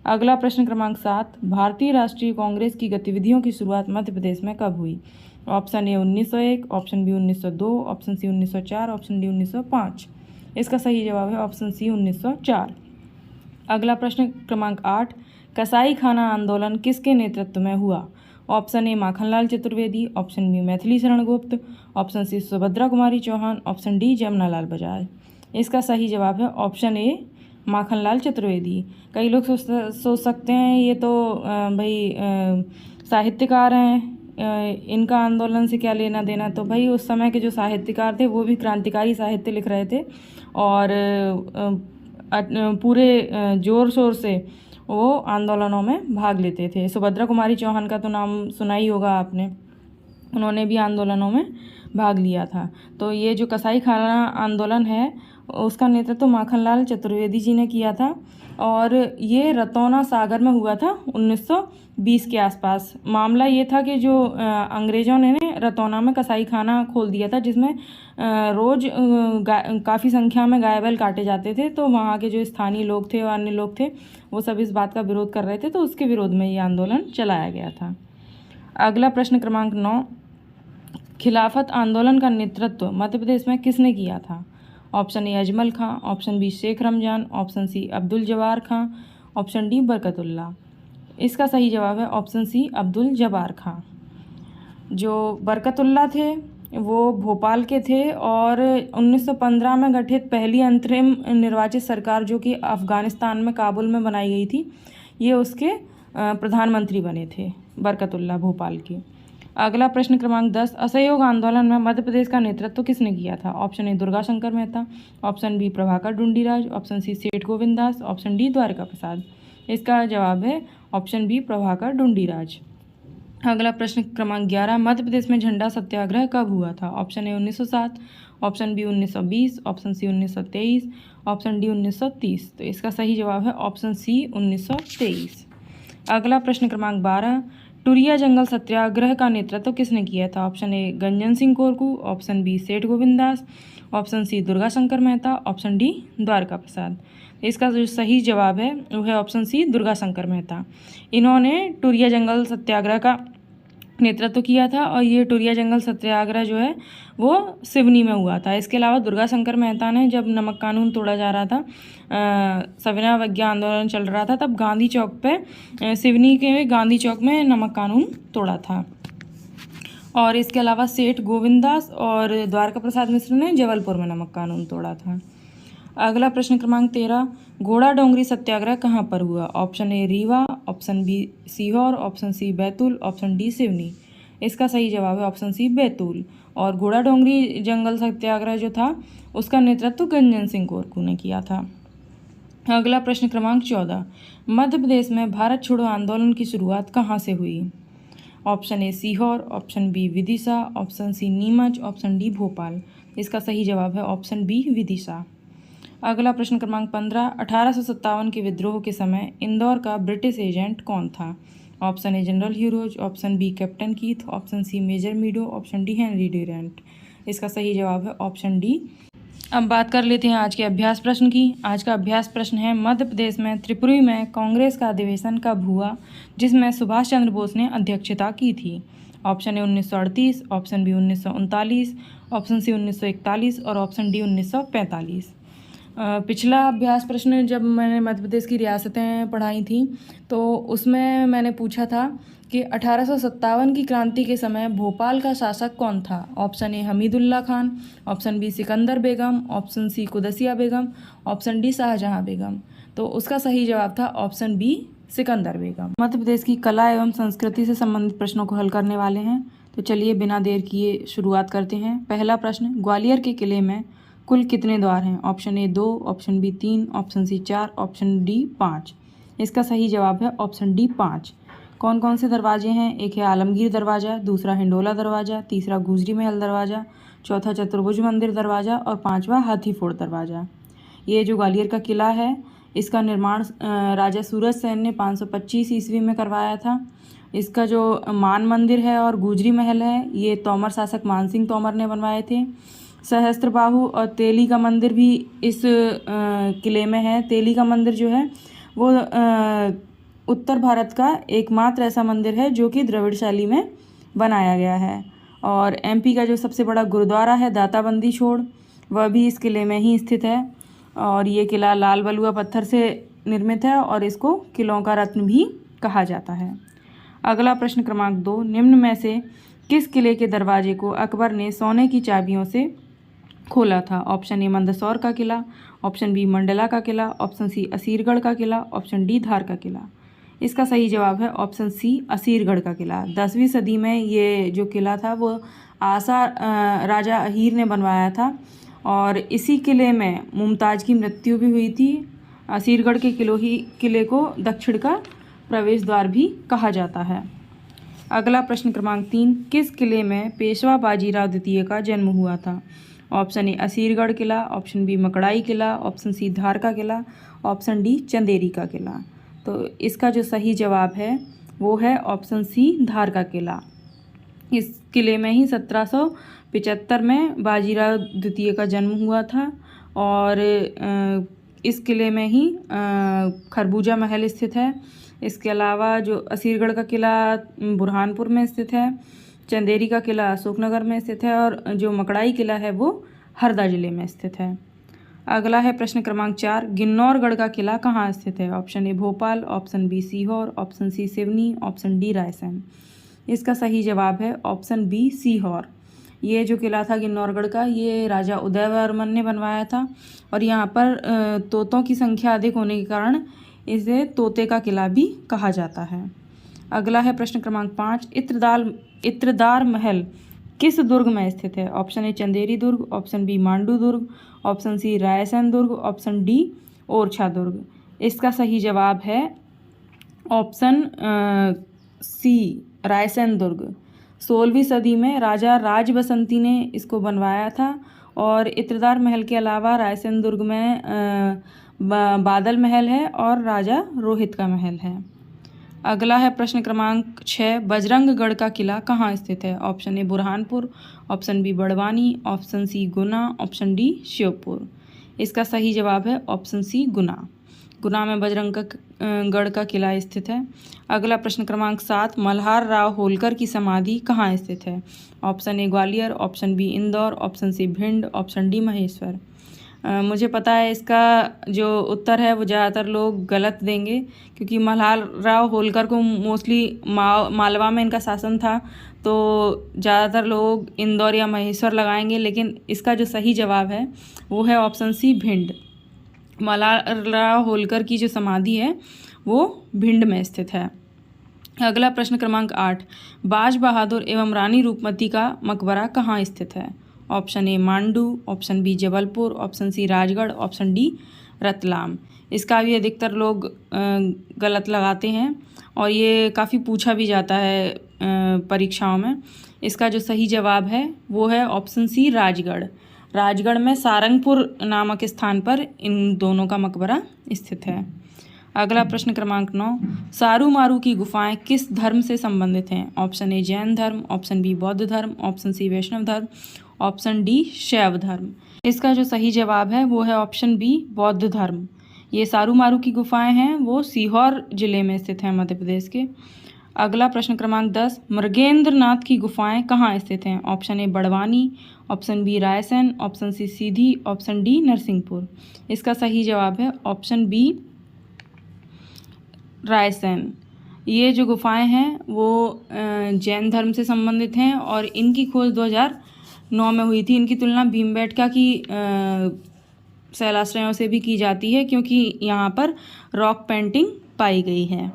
अगला प्रश्न क्रमांक 7, भारतीय राष्ट्रीय कांग्रेस की गतिविधियों की शुरुआत मध्य प्रदेश में कब हुई? Option A 1901, option B 1902, option C 1904, option D 1905। इसका सही जवाब है ऑप्शन सी 1904। अगला प्रश्न क्रमांक 8, कसाई खाना आंदोलन किसके नेतृत्व में हुआ? Option A Makhanlal Chaturvedi, option B Maithili Sharan Gupt, option C Subhadra Kumari Chauhan, option D Jamnalal Bajaj. इसका सही जवाब है ऑप्शन ए माखनलाल चतुर्वेदी। कई लोग सोच सकते हैं ये तो भाई साहित्यकार हैं, इनका आंदोलन से क्या लेना देना। तो भाई उस समय के जो साहित्यकार थे वो भी क्रांतिकारी साहित्य लिख रहे थे, और पूरे ज़ोर शोर से वो आंदोलनों में भाग लेते थे। सुभद्रा कुमारी चौहान का तो नाम सुना ही होगा आपने, उन्होंने भी आंदोलनों में भाग लिया था। तो ये जो कसाई खाना आंदोलन है उसका नेतृत्व माखनलाल चतुर्वेदी जी ने किया था, और ये रतौना सागर में हुआ था 1920 के आसपास। मामला ये था कि जो अंग्रेज़ों ने रतौना में कसाई खाना खोल दिया था, जिसमें रोज़ काफ़ी संख्या में गाय बैल काटे जाते थे। तो वहाँ के जो स्थानीय लोग थे और अन्य लोग थे वो सब इस बात का विरोध कर रहे थे, तो उसके विरोध में ये आंदोलन चलाया गया था। अगला प्रश्न क्रमांक 9, खिलाफत आंदोलन का नेतृत्व मध्य प्रदेश में किसने किया था? Option A Ajmal Khan, option B Sheikh Ramzan, option C Abdul Jabbar Khan, option D Barkatullah. इसका सही जवाब है ऑप्शन सी अब्दुल जब्बार खां। जो बरकतुल्ला थे वो भोपाल के थे और 1915 में गठित पहली अंतरिम निर्वाचित सरकार जो कि अफ़गानिस्तान में काबुल में बनाई गई थी, ये उसके प्रधानमंत्री बने थे बरकतुल्ला भोपाल के। अगला प्रश्न क्रमांक 10, असहयोग आंदोलन में मध्य प्रदेश का नेतृत्व किसने किया था? Option A Durga Shankar Mehta, option B Prabhakar Dhundiraj, option C Seth Govind Das, option D Dwarka Prasad. इसका जवाब है ऑप्शन बी प्रभाकर ढूंढीराज। अगला प्रश्न क्रमांक 11, मध्य प्रदेश में झंडा सत्याग्रह कब हुआ था? Option A 1907, option B 1920, option C 1923, option D 1930। तो इसका सही जवाब है ऑप्शन सी 1923। अगला प्रश्न क्रमांक 12, टुरिया जंगल सत्याग्रह का नेतृत्व किसने किया था? ऑप्शन ए गंजन Singh Korku, option B Seth Govind Das, option C Durga Shankar Mehta, option D Dwarka Prasad. इसका जो सही जवाब है वो है ऑप्शन सी दुर्गा शंकर मेहता। इन्होंने टुरिया जंगल सत्याग्रह का नेतृत्व किया था और ये टुरिया जंगल सत्याग्रह जो है वो सिवनी में हुआ था। इसके अलावा दुर्गा शंकर मेहता ने जब नमक कानून तोड़ा जा रहा था, सविनय अवज्ञा आंदोलन चल रहा था, तब गांधी चौक पे सिवनी के गांधी चौक में नमक कानून तोड़ा था। और इसके अलावा सेठ गोविंदास और द्वारका प्रसाद मिश्र ने जबलपुर में नमक कानून तोड़ा था। अगला प्रश्न क्रमांक 13, घोड़ा डोंगरी सत्याग्रह कहाँ पर हुआ? Option A Rewa, option B Sehore, option C Betul, option D Seoni. इसका सही जवाब है ऑप्शन सी बैतूल। और घोड़ा डोंगरी जंगल सत्याग्रह जो था उसका नेतृत्व गंजन सिंह कोरकू ने किया था। अगला प्रश्न क्रमांक 14, मध्य प्रदेश में भारत छोड़ो आंदोलन की शुरुआत कहाँ से हुई? Option A Sehore, option B Vidisha, option C Neemuch, option D Bhopal. इसका सही जवाब है ऑप्शन बी विदिशा। अगला प्रश्न क्रमांक 15, 1857 के विद्रोह के समय इंदौर का ब्रिटिश एजेंट कौन था? Option A General Hugh Rose, option B Captain Keith, option C Major Meadow, option D Henry Durand. इसका सही जवाब है ऑप्शन डी। अब बात कर लेते हैं आज के अभ्यास प्रश्न की। आज का अभ्यास प्रश्न है, मध्य प्रदेश में त्रिपुरी में कांग्रेस का अधिवेशन कब हुआ जिसमें सुभाष चंद्र बोस ने अध्यक्षता की थी? Option A 1938, option B 1939, option C 1941 और ऑप्शन डी 1945। पिछला अभ्यास प्रश्न जब मैंने मध्य प्रदेश की रियासतें पढ़ाई थी तो उसमें मैंने पूछा था कि 1857 की क्रांति के समय भोपाल का शासक कौन था? Option A Hamidullah Khan, option B Sikandar Begum, option C Qudsia Begum, option D Shahjahan Begum. तो उसका सही जवाब था ऑप्शन बी सिकंदर बेगम। मध्य प्रदेश की कला एवं संस्कृति से संबंधित प्रश्नों को हल करने वाले हैं, तो चलिए बिना देर किए शुरुआत करते हैं। पहला प्रश्न, ग्वालियर के किले में कुल कितने द्वार हैं? Option A 2, option B 3, option C 4, option D 5। इसका सही जवाब है ऑप्शन डी 5। कौन कौन से दरवाजे हैं? एक है आलमगीर दरवाज़ा, दूसरा हिंडोला दरवाज़ा, तीसरा गुजरी महल दरवाज़ा, चौथा चतुर्भुज मंदिर दरवाज़ा और पांचवा हाथीफोड़ दरवाज़ा। ये जो ग्वालियर का किला है इसका निर्माण राजा सूरज सेन ने 525 ईस्वी में करवाया था। इसका जो मान मंदिर है और गुजरी महल है ये तोमर शासक मानसिंह तोमर ने बनवाए थे। सहस्त्रबाहु और तेली का मंदिर भी इस किले में है। तेली का मंदिर जो है वो उत्तर भारत का एकमात्र ऐसा मंदिर है जो कि द्रविड़ शैली में बनाया गया है। और एमपी का जो सबसे बड़ा गुरुद्वारा है दाताबंदी छोड़, वह भी इस किले में ही स्थित है। और ये किला लाल बलुआ पत्थर से निर्मित है और इसको किलों का रत्न भी कहा जाता है। अगला प्रश्न क्रमांक 2, निम्न में से किस किले के दरवाजे को अकबर ने सोने की चाबियों से खोला था? ऑप्शन ए मंदसौर का किला, ऑप्शन बी मंडला का किला, ऑप्शन सी असीरगढ़ का किला, ऑप्शन डी धार का किला। इसका सही जवाब है ऑप्शन सी असीरगढ़ का किला। 10वीं सदी में ये जो किला था वो आसा राजा अहीर ने बनवाया था और इसी किले में मुमताज़ की मृत्यु भी हुई थी। असीरगढ़ के किले को दक्षिण का प्रवेश द्वार भी कहा जाता है। अगला प्रश्न क्रमांक 3, किस किले में पेशवा बाजीराव द्वितीय का जन्म हुआ था? ऑप्शन ए असीरगढ़ किला, ऑप्शन बी मकड़ाई किला, ऑप्शन सी धार का किला, ऑप्शन डी चंदेरी का किला। तो इसका जो सही जवाब है वो है ऑप्शन सी धार का किला। इस किले में ही 1775 में बाजीराव द्वितीय का जन्म हुआ था और इस किले में ही खरबूजा महल स्थित है। इसके अलावा जो असीरगढ़ का किला बुरहानपुर में स्थित है, चंदेरी का किला अशोकनगर में स्थित है और जो मकड़ाई किला है वो हरदा जिले में स्थित है। अगला है प्रश्न क्रमांक 4, गिन्नौरगढ़ का किला कहाँ स्थित है? Option A Bhopal, option B Sehore, option C Seoni, option D Raisen. इसका सही जवाब है ऑप्शन बी सीहोर। ये जो किला था किन्नौरगढ़ का, ये राजा उदयवर्मन ने बनवाया था और यहाँ पर तोतों की संख्या अधिक होने के कारण इसे तोते का किला भी कहा जाता है। अगला है प्रश्न क्रमांक 5, इत्रदार महल किस दुर्ग में स्थित है? ऑप्शन ए चंदेरी दुर्ग, ऑप्शन बी मांडू दुर्ग, ऑप्शन सी रायसेन दुर्ग, ऑप्शन डी ओरछा दुर्ग। इसका सही जवाब है ऑप्शन सी रायसेन दुर्ग। 16वीं सदी में राजा राज बसंती ने इसको बनवाया था और इत्रदार महल के अलावा रायसेन दुर्ग में बादल महल है और राजा रोहित का महल है। अगला है प्रश्न क्रमांक 6, बजरंगगढ़ का किला कहाँ स्थित है? Option A Burhanpur, option B Barwani, option C Guna, option D Sheopur. इसका सही जवाब है ऑप्शन सी गुना। गुना में बजरंगगढ़ का किला स्थित है। अगला प्रश्न क्रमांक 7, मल्हार राव होलकर की समाधि कहाँ स्थित है? Option A Gwalior, option B Indore, option C Bhind, option D Maheshwar. मुझे पता है इसका जो उत्तर है वो ज़्यादातर लोग गलत देंगे, क्योंकि मल्हार राव होलकर को मोस्टली मालवा में इनका शासन था, तो ज़्यादातर लोग इंदौर या महेश्वर लगाएंगे, लेकिन इसका जो सही जवाब है वो है ऑप्शन सी भिंड। मल्हार राव होलकर की जो समाधि है वो भिंड में स्थित है। अगला प्रश्न क्रमांक 8, बाज बहादुर एवं रानी रूपमती का मकबरा कहाँ स्थित है? Option A Mandu, option B Jabalpur, option C Rajgarh, option D Ratlam. इसका भी अधिकतर लोग गलत लगाते हैं और ये काफ़ी पूछा भी जाता है परीक्षाओं में। इसका जो सही जवाब है वो है ऑप्शन सी राजगढ़। राजगढ़ में सारंगपुर नामक स्थान पर इन दोनों का मकबरा स्थित है। अगला प्रश्न क्रमांक 9, सारू मारू की गुफाएं किस धर्म से संबंधित हैं? ऑप्शन ए जैन धर्म, ऑप्शन बी बौद्ध धर्म, ऑप्शन सी वैष्णव धर्म, ऑप्शन डी शैव धर्म। इसका जो सही जवाब है वो है ऑप्शन बी बौद्ध धर्म। ये सारू मारू की गुफाएं हैं वो सीहोर जिले में स्थित हैं, मध्य प्रदेश के। अगला प्रश्न क्रमांक 10, मृगेंद्र नाथ की गुफाएं कहाँ स्थित हैं? Option A Barwani, option B Raisen, option C Sidhi, option D Narsinghpur. इसका सही जवाब है ऑप्शन बी रायसेन। ये जो गुफाएं हैं वो जैन धर्म से संबंधित हैं और इनकी खोज 2009 में हुई थी। इनकी तुलना भीमबेटका की शैलाश्रयों से भी की जाती है, क्योंकि यहाँ पर रॉक पेंटिंग पाई गई है।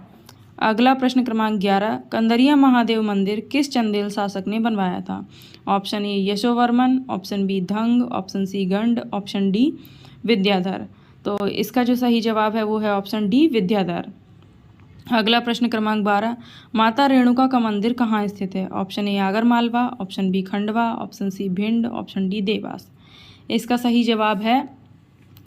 अगला प्रश्न क्रमांक 11, कंदरिया महादेव मंदिर किस चंदेल शासक ने बनवाया था? Option A Yashovarman, option B Dhang, option C Ganda, option D Vidyadhar. तो इसका जो सही जवाब है वो है ऑप्शन डी विद्याधर। अगला प्रश्न क्रमांक 12, माता रेणुका का मंदिर कहाँ स्थित है? Option A Agar Malwa, option B Khandwa, option C Bhind, option D Dewas. इसका सही जवाब है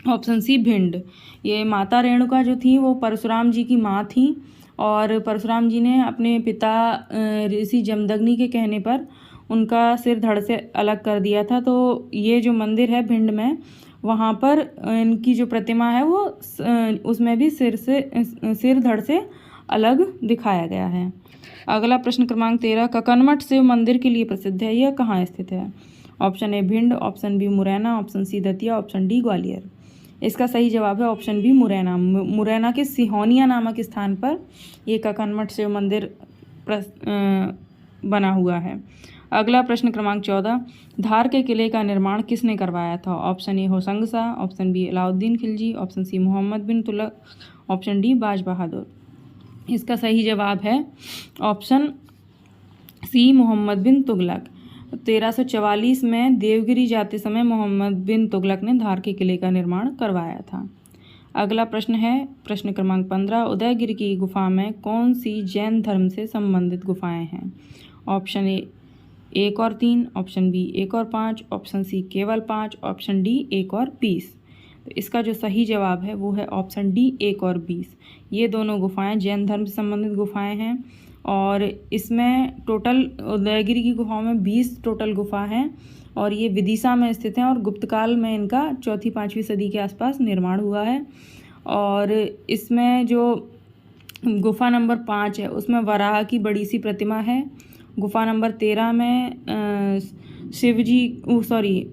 ऑप्शन सी भिंड। ये माता रेणुका जो थी वो परशुराम जी की माँ थी और परशुराम जी ने अपने पिता ऋषि जमदग्नि के कहने पर उनका सिर धड़ से अलग कर दिया था। तो ये जो मंदिर है भिंड में, वहाँ पर इनकी जो प्रतिमा है वो उसमें भी सिर धड़ से अलग दिखाया गया है। अगला प्रश्न क्रमांक 13, ककनमठ शिव मंदिर के लिए प्रसिद्ध है, यह कहाँ स्थित है? Option A Bhind, option B Morena, option C Datia, option D Gwalior. इसका सही जवाब है ऑप्शन बी मुरैना। मुरैना के सिहोनिया नामक स्थान पर ये ककनमठ शिव मंदिर बना हुआ है। अगला प्रश्न क्रमांक 14, धार के किले का निर्माण किसने करवाया था? Option A Hoshang Shah, option B Alauddin Khilji, option C Muhammad bin Tughlaq, option D Baz Bahadur. इसका सही जवाब है ऑप्शन सी मोहम्मद बिन तुगलक। 1344 में देवगिरी जाते समय मोहम्मद बिन तुगलक ने धार के किले का निर्माण करवाया था। अगला प्रश्न है प्रश्न क्रमांक 15, उदयगिरी की गुफा में कौन सी जैन धर्म से संबंधित गुफाएं हैं? ऑप्शन ए 1 और 3, ऑप्शन बी 1 और 5, ऑप्शन सी केवल 5, ऑप्शन डी 1 और 20। तो इसका जो सही जवाब है वो है ऑप्शन डी 1 और 20। ये दोनों गुफाएं जैन धर्म से संबंधित गुफाएं हैं और इसमें टोटल उदयगिरी की गुफाओं में 20 टोटल गुफा हैं और ये विदिशा में स्थित हैं और गुप्तकाल में इनका 4वीं-5वीं सदी के आसपास निर्माण हुआ है। और इसमें जो गुफा नंबर 5 है उसमें वराह की बड़ी सी प्रतिमा है। गुफा नंबर 13 में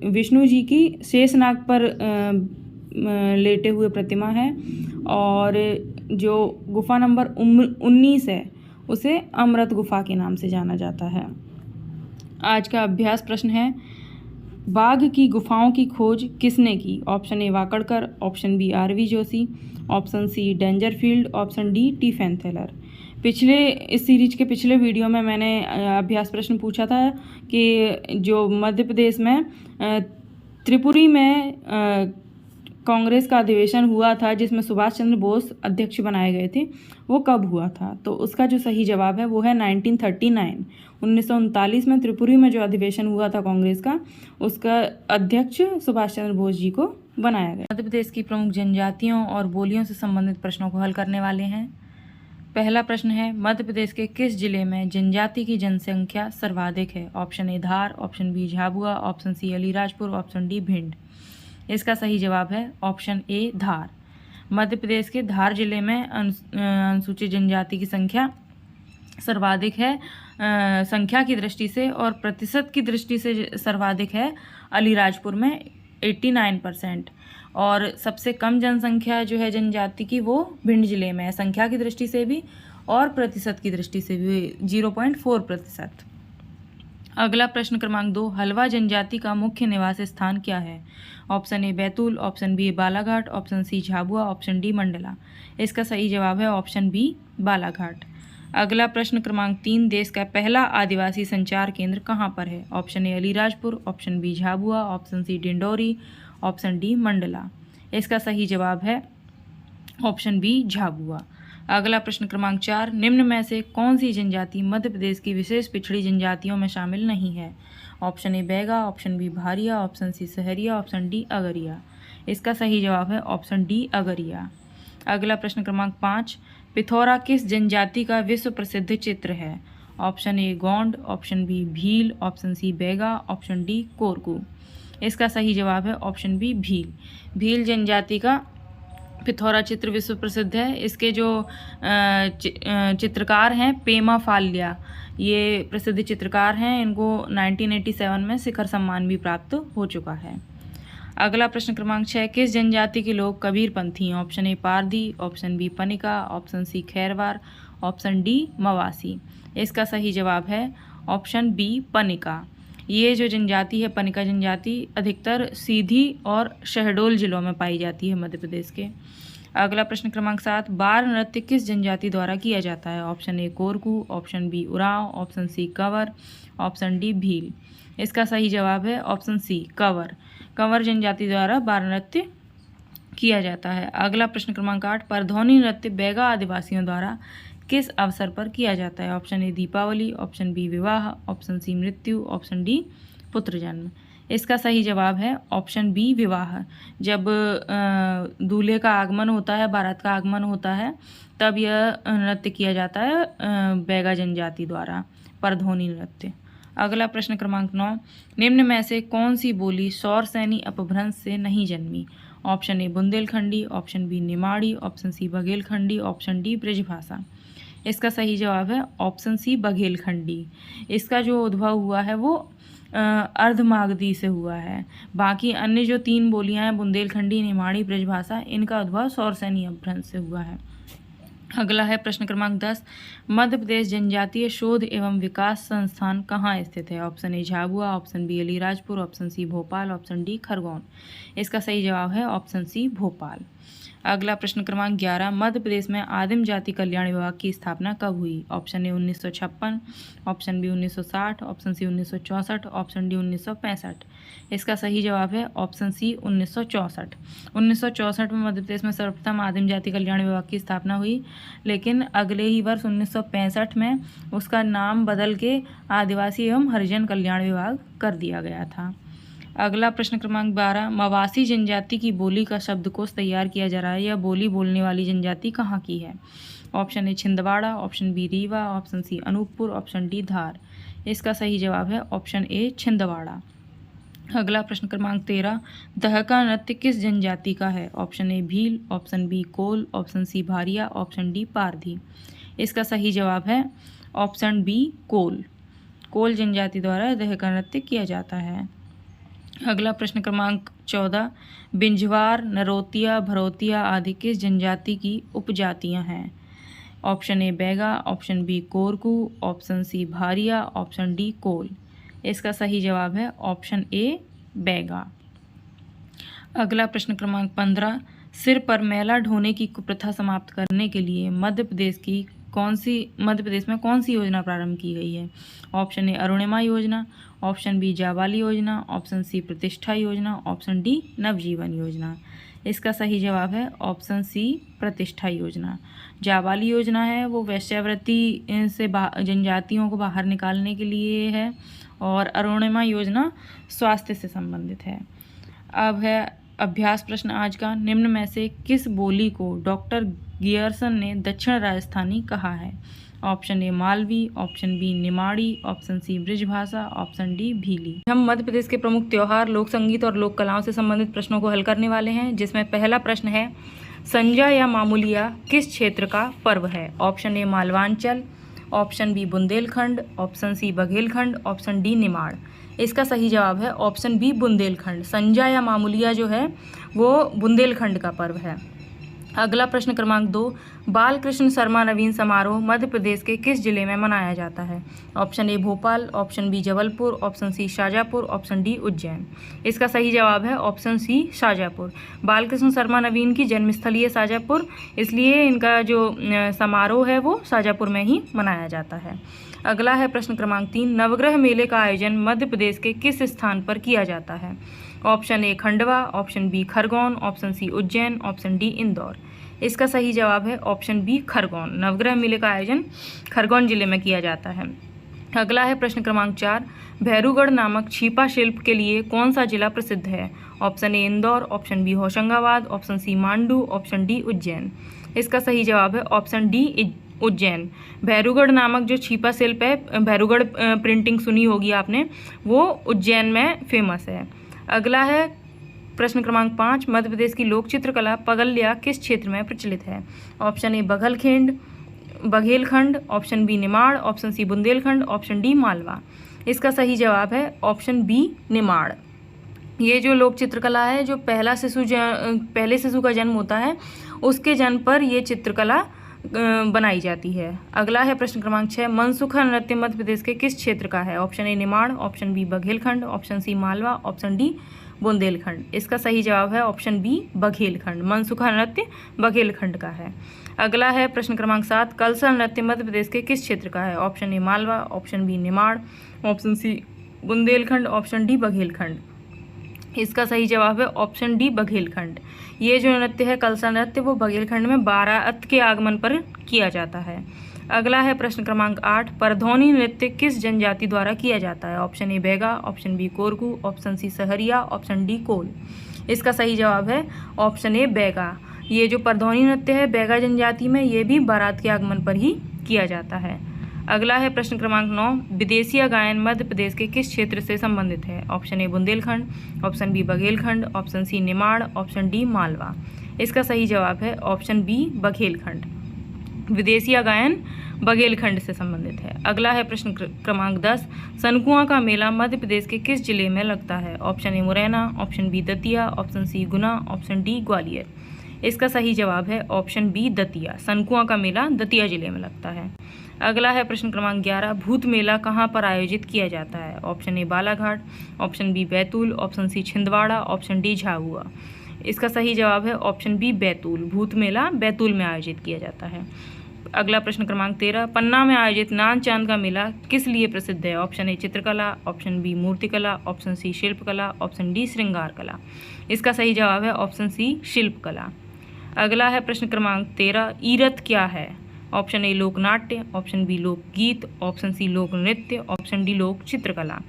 विष्णु जी की शेषनाग पर लेटे हुए प्रतिमा है। और जो गुफा नंबर 19 है उसे अमृत गुफा के नाम से जाना जाता है। आज का अभ्यास प्रश्न है, बाघ की गुफाओं की खोज किसने की? Option A Wakankar, option B R V. Joshi, option C Dangerfield, option D T Fanthaler. इस सीरीज के पिछले वीडियो में मैंने अभ्यास प्रश्न पूछा था कि जो मध्य प्रदेश में त्रिपुरी में कांग्रेस का अधिवेशन हुआ था जिसमें सुभाष चंद्र बोस अध्यक्ष बनाए गए थे, वो कब हुआ था? तो उसका जो सही जवाब है वो है 1939। 1939 में त्रिपुरी में जो अधिवेशन हुआ था कांग्रेस का, उसका अध्यक्ष सुभाष चंद्र बोस जी को बनाया गया। मध्य प्रदेश की प्रमुख जनजातियों और बोलियों से संबंधित प्रश्नों को हल करने वाले हैं। पहला प्रश्न है, मध्य प्रदेश के किस जिले में जनजाति की जनसंख्या सर्वाधिक है? Option A Dhar, option B Jhabua, option C Alirajpur, option D Bhind. इसका सही जवाब है ऑप्शन ए धार। मध्य प्रदेश के धार जिले में अनुसूचित जनजाति की संख्या सर्वाधिक है संख्या की दृष्टि से, और प्रतिशत की दृष्टि से सर्वाधिक है अलीराजपुर में 89%, और सबसे कम जनसंख्या जो है जनजाति की वो भिंड जिले में है, संख्या की दृष्टि से भी और प्रतिशत की दृष्टि से भी 0.4%। अगला प्रश्न क्रमांक 2, हलवा जनजाति का मुख्य निवास स्थान क्या है? Option A Betul, option B Balaghat, option C Jhabua, option D Mandla. इसका सही जवाब है ऑप्शन बी बालाघाट। अगला प्रश्न क्रमांक 3, देश का पहला आदिवासी संचार केंद्र कहाँ पर है? Option A Alirajpur, option B Jhabua, option C Dindori, option D Mandla. इसका सही जवाब है ऑप्शन बी झाबुआ। अगला प्रश्न क्रमांक 4, निम्न में से कौन सी जनजाति मध्य प्रदेश की विशेष पिछड़ी जनजातियों में शामिल नहीं है? Option A Baiga, option B Bharia, option C Sahariya, option D Agaria. इसका सही जवाब है ऑप्शन डी अगरिया। अगला प्रश्न क्रमांक 5, पिथौरा किस जनजाति का विश्व प्रसिद्ध चित्र है? Option A Gond, option B Bhil, option C Baiga, option D Korku. इसका सही जवाब है ऑप्शन बी भील। भील जनजाति का पिथौरा चित्र विश्व प्रसिद्ध है। इसके जो चित्रकार हैं पेमा फाल्या, ये प्रसिद्ध चित्रकार हैं। इनको 1987 में शिखर सम्मान भी प्राप्त हो चुका है। अगला प्रश्न क्रमांक 6, किस जनजाति के लोग कबीरपंथी हैं? Option A Pardhi, option B Panika, option C Khairwar, option D Mawasi. इसका सही जवाब है ऑप्शन बी पनिका। ये जो जनजाति है पनिका जनजाति अधिकतर सीधी और शहडोल जिलों में पाई जाती है मध्य प्रदेश के। अगला प्रश्न क्रमांक 7, बार नृत्य किस जनजाति द्वारा किया जाता है? Option A Korku, option B Oraon, option C Kanwar, option D Bhil. इसका सही जवाब है ऑप्शन सी कंवर। कंवर जनजाति द्वारा बार नृत्य किया जाता है। अगला प्रश्न क्रमांक 8, परधौनी नृत्य बैगा आदिवासियों द्वारा किस अवसर पर किया जाता है? Option A Deepawali, option B विवाह, ऑप्शन सी मृत्यु, ऑप्शन डी पुत्र जन्म। इसका सही जवाब है ऑप्शन बी विवाह। जब दूल्हे का आगमन होता है, बारात का आगमन होता है, तब यह नृत्य किया जाता है बैगा जनजाति द्वारा, परधौनी नृत्य। अगला प्रश्न क्रमांक 9, निम्न में से कौन सी बोली सौरसैनी अपभ्रंश से नहीं जन्मी? Option A Bundelkhandi, option B Nimadi, option C Baghelkhandi, option D Brajbhasha. इसका सही जवाब है ऑप्शन सी बघेलखंडी। इसका जो उद्भव हुआ है वो अर्धमागधी से हुआ है। बाकी अन्य जो 3 बोलियां हैं बुंदेलखंडी, निमाड़ी, ब्रजभाषा, इनका उद्भव सौरसैनी अपभ्रंश से हुआ है। अगला है प्रश्न क्रमांक 10, मध्य प्रदेश जनजातीय शोध एवं विकास संस्थान कहाँ स्थित है? Option A Jhabua, option B Alirajpur, option C Bhopal, option D Khargone. इसका सही जवाब है ऑप्शन सी भोपाल। अगला प्रश्न क्रमांक 11, मध्य प्रदेश में आदिम जाति कल्याण विभाग की स्थापना कब हुई? Option A 1956, option B 1960, option C 1964, option D 1965। इसका सही जवाब है ऑप्शन सी 1964। 1964 में मध्य प्रदेश में सर्वप्रथम आदिम जाति कल्याण विभाग की स्थापना हुई, लेकिन अगले ही वर्ष 1965 में उसका नाम बदल के आदिवासी एवं हरिजन कल्याण विभाग कर दिया गया था। अगला प्रश्न क्रमांक 12, मवासी जनजाति की बोली का शब्दकोश तैयार किया जा रहा है। यह बोली बोलने वाली जनजाति कहाँ की है? Option A Chhindwara, option B Rewa, option C Anuppur, option D Dhar. इसका सही जवाब है ऑप्शन ए छिंदवाड़ा। अगला प्रश्न क्रमांक 13, दहका नृत्य किस जनजाति का है? Option A Bhil, option B Kol, option C Bharia, option D Pardhi. इसका सही जवाब है ऑप्शन बी कोल। कोल जनजाति द्वारा दहका नृत्य किया जाता है। अगला प्रश्न क्रमांक 14, बिंझवार, नरोतिया, भरोतिया आदि किस जनजाति की उपजातियां हैं? Option A Baiga, option B Korku, option C Bharia, option D Kol. इसका सही जवाब है ऑप्शन ए बैगा। अगला प्रश्न क्रमांक 15, सिर पर मैला ढोने की कुप्रथा समाप्त करने के लिए मध्य प्रदेश में कौन सी योजना प्रारंभ की गई है? ऑप्शन ए अरुणिमा योजना, ऑप्शन बी जाबाली योजना, ऑप्शन सी प्रतिष्ठा योजना, ऑप्शन डी नवजीवन योजना। इसका सही जवाब है ऑप्शन सी प्रतिष्ठा योजना। जाबाली योजना है वो वेश्यावृत्ति से जनजातियों को बाहर निकालने के लिए है, और अरुणिमा योजना स्वास्थ्य से संबंधित है। अब है अभ्यास प्रश्न आज का, निम्न में से किस बोली को डॉक्टर गियर्सन ने दक्षिण राजस्थानी कहा है? Option A Malvi, option B Nimadi, option C Brijbhasha, option D Bhili. हम मध्य प्रदेश के प्रमुख त्योहार, लोक संगीत और लोक कलाओं से संबंधित प्रश्नों को हल करने वाले हैं, जिसमें पहला प्रश्न है, संजा या मामूलिया किस क्षेत्र का पर्व है? Option A Malwanchal, option B Bundelkhand, option C Baghelkhand, option D Nimar. इसका सही जवाब है ऑप्शन बी बुंदेलखंड। संजा या मामूलिया जो है वो बुंदेलखंड का पर्व है। अगला प्रश्न क्रमांक 2, बाल कृष्ण शर्मा नवीन समारोह मध्य प्रदेश के किस जिले में मनाया जाता है? Option A Bhopal, option B Jabalpur, option C Shajapur, option D Ujjain. इसका सही जवाब है ऑप्शन सी शाजापुर। बालकृष्ण शर्मा नवीन की जन्मस्थली है शाजापुर, इसलिए इनका जो समारोह है वो शाजापुर में ही मनाया जाता है। अगला है प्रश्न क्रमांक 3, नवग्रह मेले का आयोजन मध्य प्रदेश के किस स्थान पर किया जाता है? Option A Khandwa, option B Khargone, option C Ujjain, option D Indore. इसका सही जवाब है ऑप्शन बी खरगोन। नवग्रह मेले का आयोजन खरगोन जिले में किया जाता है। अगला है प्रश्न क्रमांक 4, भैरूगढ़ नामक छिपा शिल्प के लिए कौन सा जिला प्रसिद्ध है? Option A Indore, option B Hoshangabad, option C Mandu, option D Ujjain. इसका सही जवाब है ऑप्शन डी उज्जैन। भैरूगढ़ नामक जो छिपा शिल्प है, भैरूगढ़ प्रिंटिंग सुनी होगी आपने, वो उज्जैन में फेमस है। अगला है प्रश्न क्रमांक 5, मध्य प्रदेश की लोक चित्रकला पगल्या किस क्षेत्र में प्रचलित है? Option A Baghelkhand, option B Nimar, option C Bundelkhand, option D Malwa. इसका सही जवाब है ऑप्शन बी निमाड़। ये जो लोक चित्रकला है, जो पहले शिशु का जन्म होता है उसके जन्म पर ये चित्रकला बनाई जाती है। अगला है प्रश्न क्रमांक 6, मनसुखा नृत्य मध्य प्रदेश के किस क्षेत्र का है? Option A Nimar, option B Baghelkhand, option C Malwa, option D Bundelkhand. इसका सही जवाब है ऑप्शन बी बघेलखंड। मनसुखा नृत्य बघेलखंड का है। अगला है प्रश्न क्रमांक 7, कलसा नृत्य मध्य प्रदेश के किस क्षेत्र का है? Option A Malwa, option B Nimar, option C Bundelkhand, option D Baghelkhand. इसका सही जवाब है ऑप्शन डी बघेलखंड। ये जो नृत्य है कलसा नृत्य, वो बघेलखंड में बारात के आगमन पर किया जाता है। अगला है प्रश्न क्रमांक 8, परधौनी नृत्य किस जनजाति द्वारा किया जाता है? Option A Baiga, option B Korku, option C Sahariya, option D Kol. इसका सही जवाब है ऑप्शन ए बैगा। ये जो परधौनी नृत्य है बैगा जनजाति में, ये भी बारात के आगमन पर ही किया जाता है। अगला है प्रश्न क्रमांक 9, विदेशिया गायन मध्य प्रदेश के किस क्षेत्र से संबंधित है? Option A Bundelkhand, option B Baghelkhand, option C Nimar, option D Malwa. इसका सही जवाब है ऑप्शन बी बघेलखंड। विदेशिया गायन बघेलखंड से संबंधित है। अगला है प्रश्न क्रमांक 10, सनकुआ का मेला मध्य प्रदेश के किस जिले में लगता है? Option A Morena, option B Datia, option C Guna, option D Gwalior. इसका सही जवाब है ऑप्शन बी दतिया। सनकुआ का मेला दतिया जिले में लगता है। अगला है प्रश्न क्रमांक 11, भूत मेला कहाँ पर आयोजित किया जाता है? Option A Balaghat, option B Betul, option C Chhindwara, option D Jhabua. इसका सही जवाब है ऑप्शन बी बैतूल। भूत मेला बैतूल में आयोजित किया जाता है। अगला प्रश्न क्रमांक 13, पन्ना में आयोजित नान चांद का मेला किस लिए प्रसिद्ध है? ऑप्शन ए चित्रकला, ऑप्शन बी मूर्तिकला, ऑप्शन सी शिल्पकला, ऑप्शन डी श्रृंगार कला। इसका सही जवाब है ऑप्शन सी शिल्पकला। अगला है प्रश्न क्रमांक 13, ईरत क्या है? ऑप्शन ए लोकनाट्य, ऑप्शन बी लोकगीत, ऑप्शन सी लोक नृत्य, ऑप्शन डी लोक चित्रकला।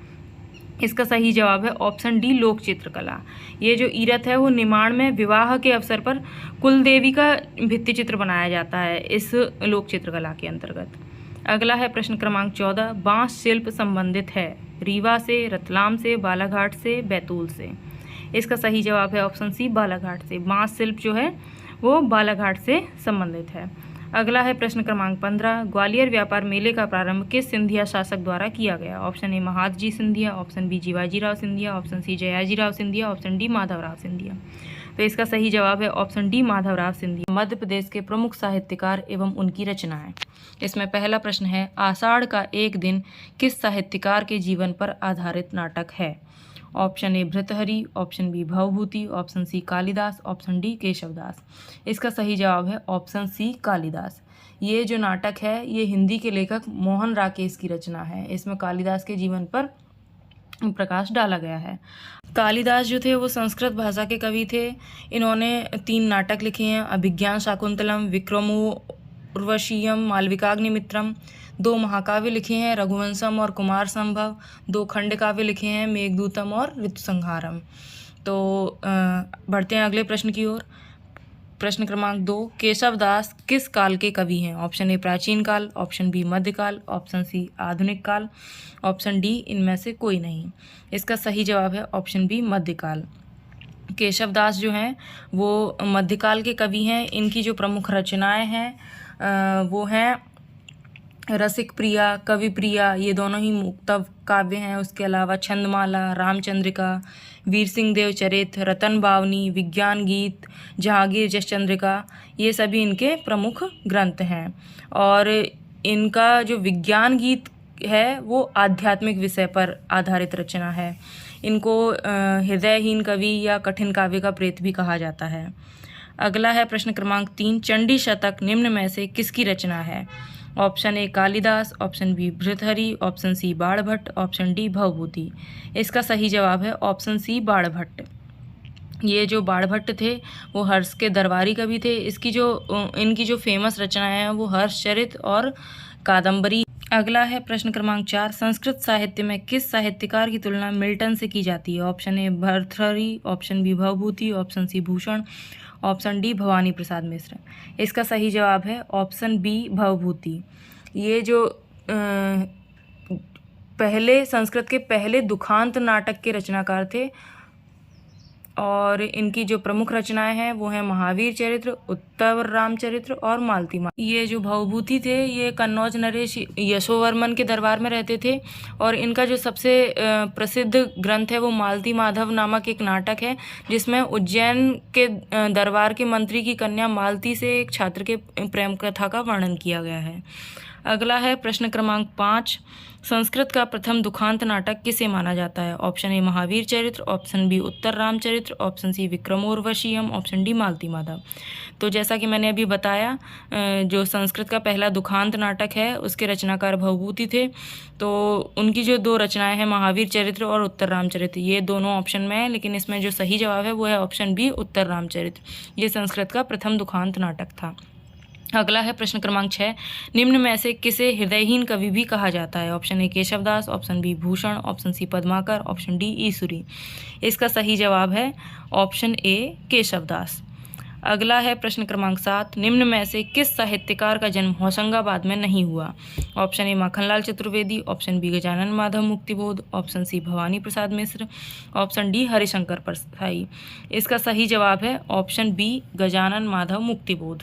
इसका सही जवाब है ऑप्शन डी लोक चित्रकला। ये जो ईरत है वो निमाड़ में विवाह के अवसर पर कुल देवी का भित्ति चित्र बनाया जाता है इस लोक चित्रकला के अंतर्गत। अगला है प्रश्न क्रमांक 14, बांस शिल्प संबंधित है रीवा से, रतलाम से, बालाघाट से, बैतूल से। इसका सही जवाब है ऑप्शन सी बालाघाट से। बांस शिल्प जो है वो बालाघाट से संबंधित है। अगला है प्रश्न क्रमांक 15, ग्वालियर व्यापार मेले का प्रारंभ किस सिंधिया शासक द्वारा किया गया? Option A Mahadji Scindia, option B Jivajirao Scindia, option C Jayajirao Scindia, option D Madhavrao Scindia. तो इसका सही जवाब है ऑप्शन डी माधवराव सिंधिया। मध्य प्रदेश के प्रमुख साहित्यकार एवं उनकी रचनाएं। इसमें पहला प्रश्न है, आषाढ़ का एक दिन किस साहित्यकार के जीवन पर आधारित नाटक है? Option A Bhartrihari, option B Bhavabhuti, option C Kalidas, option D Keshavdas. इसका सही जवाब है ऑप्शन सी कालिदास। ये जो नाटक है ये हिंदी के लेखक मोहन राकेश की रचना है। इसमें कालिदास के जीवन पर प्रकाश डाला गया है। कालिदास जो थे वो संस्कृत भाषा के कवि थे। इन्होंने 3 नाटक लिखे हैं, अभिज्ञान शाकुंतलम, विक्रमोर्वशीयम, मालविकाग्निमित्रम। 2 महाकाव्य लिखे हैं, रघुवंशम और कुमार संभव। 2 खंड काव्य लिखे हैं, मेघदूतम और ऋतुसंहारम। तो बढ़ते हैं अगले प्रश्न की ओर। प्रश्न क्रमांक 2, केशवदास किस काल के कवि हैं? ऑप्शन ए प्राचीन काल, ऑप्शन बी मध्यकाल, ऑप्शन सी आधुनिक काल, ऑप्शन डी इनमें से कोई नहीं। इसका सही जवाब है ऑप्शन बी मध्यकाल। केशवदास जो हैं वो मध्यकाल के कवि हैं। इनकी जो प्रमुख रचनाएं हैं वो हैं रसिक प्रिया, कवि प्रिया, ये दोनों ही मुक्तव काव्य हैं। उसके अलावा छंदमाला, रामचंद्रिका, वीर सिंह देव चरित, रतन बावनी, विज्ञान गीत, जहांगीर जस चंद्रिका, ये सभी इनके प्रमुख ग्रंथ हैं। और इनका जो विज्ञान गीत है वो आध्यात्मिक विषय पर आधारित रचना है। इनको हृदयहीन कवि या कठिन काव्य का प्रेत भी कहा जाता है। अगला है प्रश्न क्रमांक 3, चंडी शतक निम्न में से किसकी रचना है? Option A Kalidas, option B Bhartrihari, option C Banabhatta, option D Bhavabhuti. इसका सही जवाब है ऑप्शन सी बाणभट्ट। ये जो बाणभट्ट थे वो हर्ष के दरबारी कवि थे। इनकी जो फेमस रचनाएं हैं वो हर्षचरित और कादम्बरी। अगला है प्रश्न क्रमांक 4, संस्कृत साहित्य में किस साहित्यकार की तुलना मिल्टन से की जाती है? Option A Bhartrihari, option B Bhavabhuti, option C Bhushan, option D Bhavani Prasad Mishra. इसका सही जवाब है ऑप्शन बी भवभूति। ये जो संस्कृत के पहले दुखांत नाटक के रचनाकार थे और इनकी जो प्रमुख रचनाएं हैं वो हैं महावीर चरित्र, उत्तर रामचरित्र और मालती माधव। ये जो भवभूति थे ये कन्नौज नरेश यशोवर्मन के दरबार में रहते थे और इनका जो सबसे प्रसिद्ध ग्रंथ है वो मालती माधव नामक एक नाटक है, जिसमें उज्जैन के दरबार के मंत्री की कन्या मालती से एक छात्र के प्रेम कथा का वर्णन किया गया है। अगला है प्रश्न क्रमांक 5, संस्कृत का प्रथम दुखांत नाटक किसे माना जाता है? Option A Mahavir Charitra, option B Uttar Ramcharitra, option C Vikramorvashiyam, option D Malati Madhav. तो जैसा कि मैंने अभी बताया, जो संस्कृत का पहला दुखांत नाटक है उसके रचनाकार भवभूति थे। तो उनकी जो 2 रचनाएं हैं महावीर चरित्र और उत्तर रामचरित्र, ये दोनों ऑप्शन में है, लेकिन इसमें जो सही जवाब है वो है ऑप्शन बी उत्तर रामचरित्र। ये संस्कृत का प्रथम दुखांत नाटक था। अगला है प्रश्न क्रमांक 6, निम्न में से किसे हृदयहीन कवि भी कहा जाता है? Option A Keshavdas, option B Bhushan, option C Padmakar, option D Isuri. इसका सही जवाब है ऑप्शन ए केशवदास। अगला है प्रश्न क्रमांक 7, निम्न में से किस साहित्यकार का जन्म होशंगाबाद में नहीं हुआ? Option A Makhanlal Chaturvedi, option B Gajanan Madhav Muktibodh, option C Bhavani Prasad Mishra, option D Harishankar Parsai. इसका सही जवाब है ऑप्शन बी गजानन माधव मुक्तिबोध।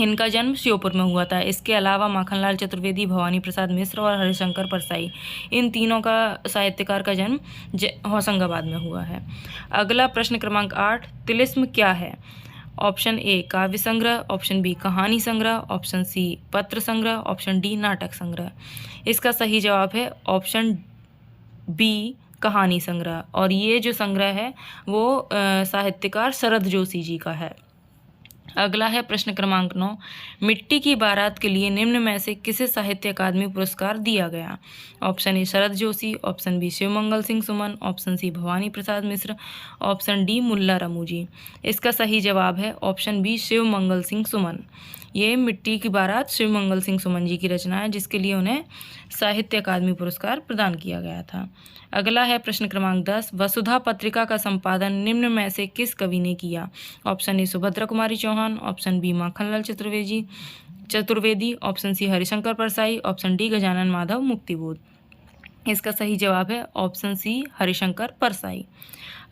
इनका जन्म श्योपुर में हुआ था। इसके अलावा माखनलाल चतुर्वेदी, भवानी प्रसाद मिश्र और हरिशंकर परसाई, इन तीनों का साहित्यकार का जन्म होशंगाबाद में हुआ है। अगला प्रश्न क्रमांक 8, तिलिस्म क्या है? ऑप्शन ए काव्य संग्रह, ऑप्शन बी कहानी संग्रह, ऑप्शन सी पत्र संग्रह, ऑप्शन डी नाटक संग्रह। इसका सही जवाब है ऑप्शन बी कहानी संग्रह। और ये जो संग्रह है वो साहित्यकार शरद जोशी जी का है। अगला है प्रश्न क्रमांक 9, मिट्टी की बारात के लिए निम्न में से किसे साहित्य अकादमी पुरस्कार दिया गया? Option A Sharad Joshi, option B Shivmangal Singh Suman, option C Bhavani Prasad Mishra, option D Mulla Ramuzi. इसका सही जवाब है ऑप्शन बी शिवमंगल सिंह सुमन। ये मिट्टी की बारात शिवमंगल सिंह सुमन जी की रचना है, जिसके लिए उन्हें साहित्य अकादमी पुरस्कार प्रदान किया गया था। अगला है प्रश्न क्रमांक 10, वसुधा पत्रिका का संपादन निम्न में से किस कवि ने किया? Option A Subhadra Kumari Chauhan, option B Makhanlal Chaturvedi, option C Harishankar Parsai, option D Gajanan Madhav Muktibodh. इसका सही जवाब है ऑप्शन सी हरिशंकर परसाई।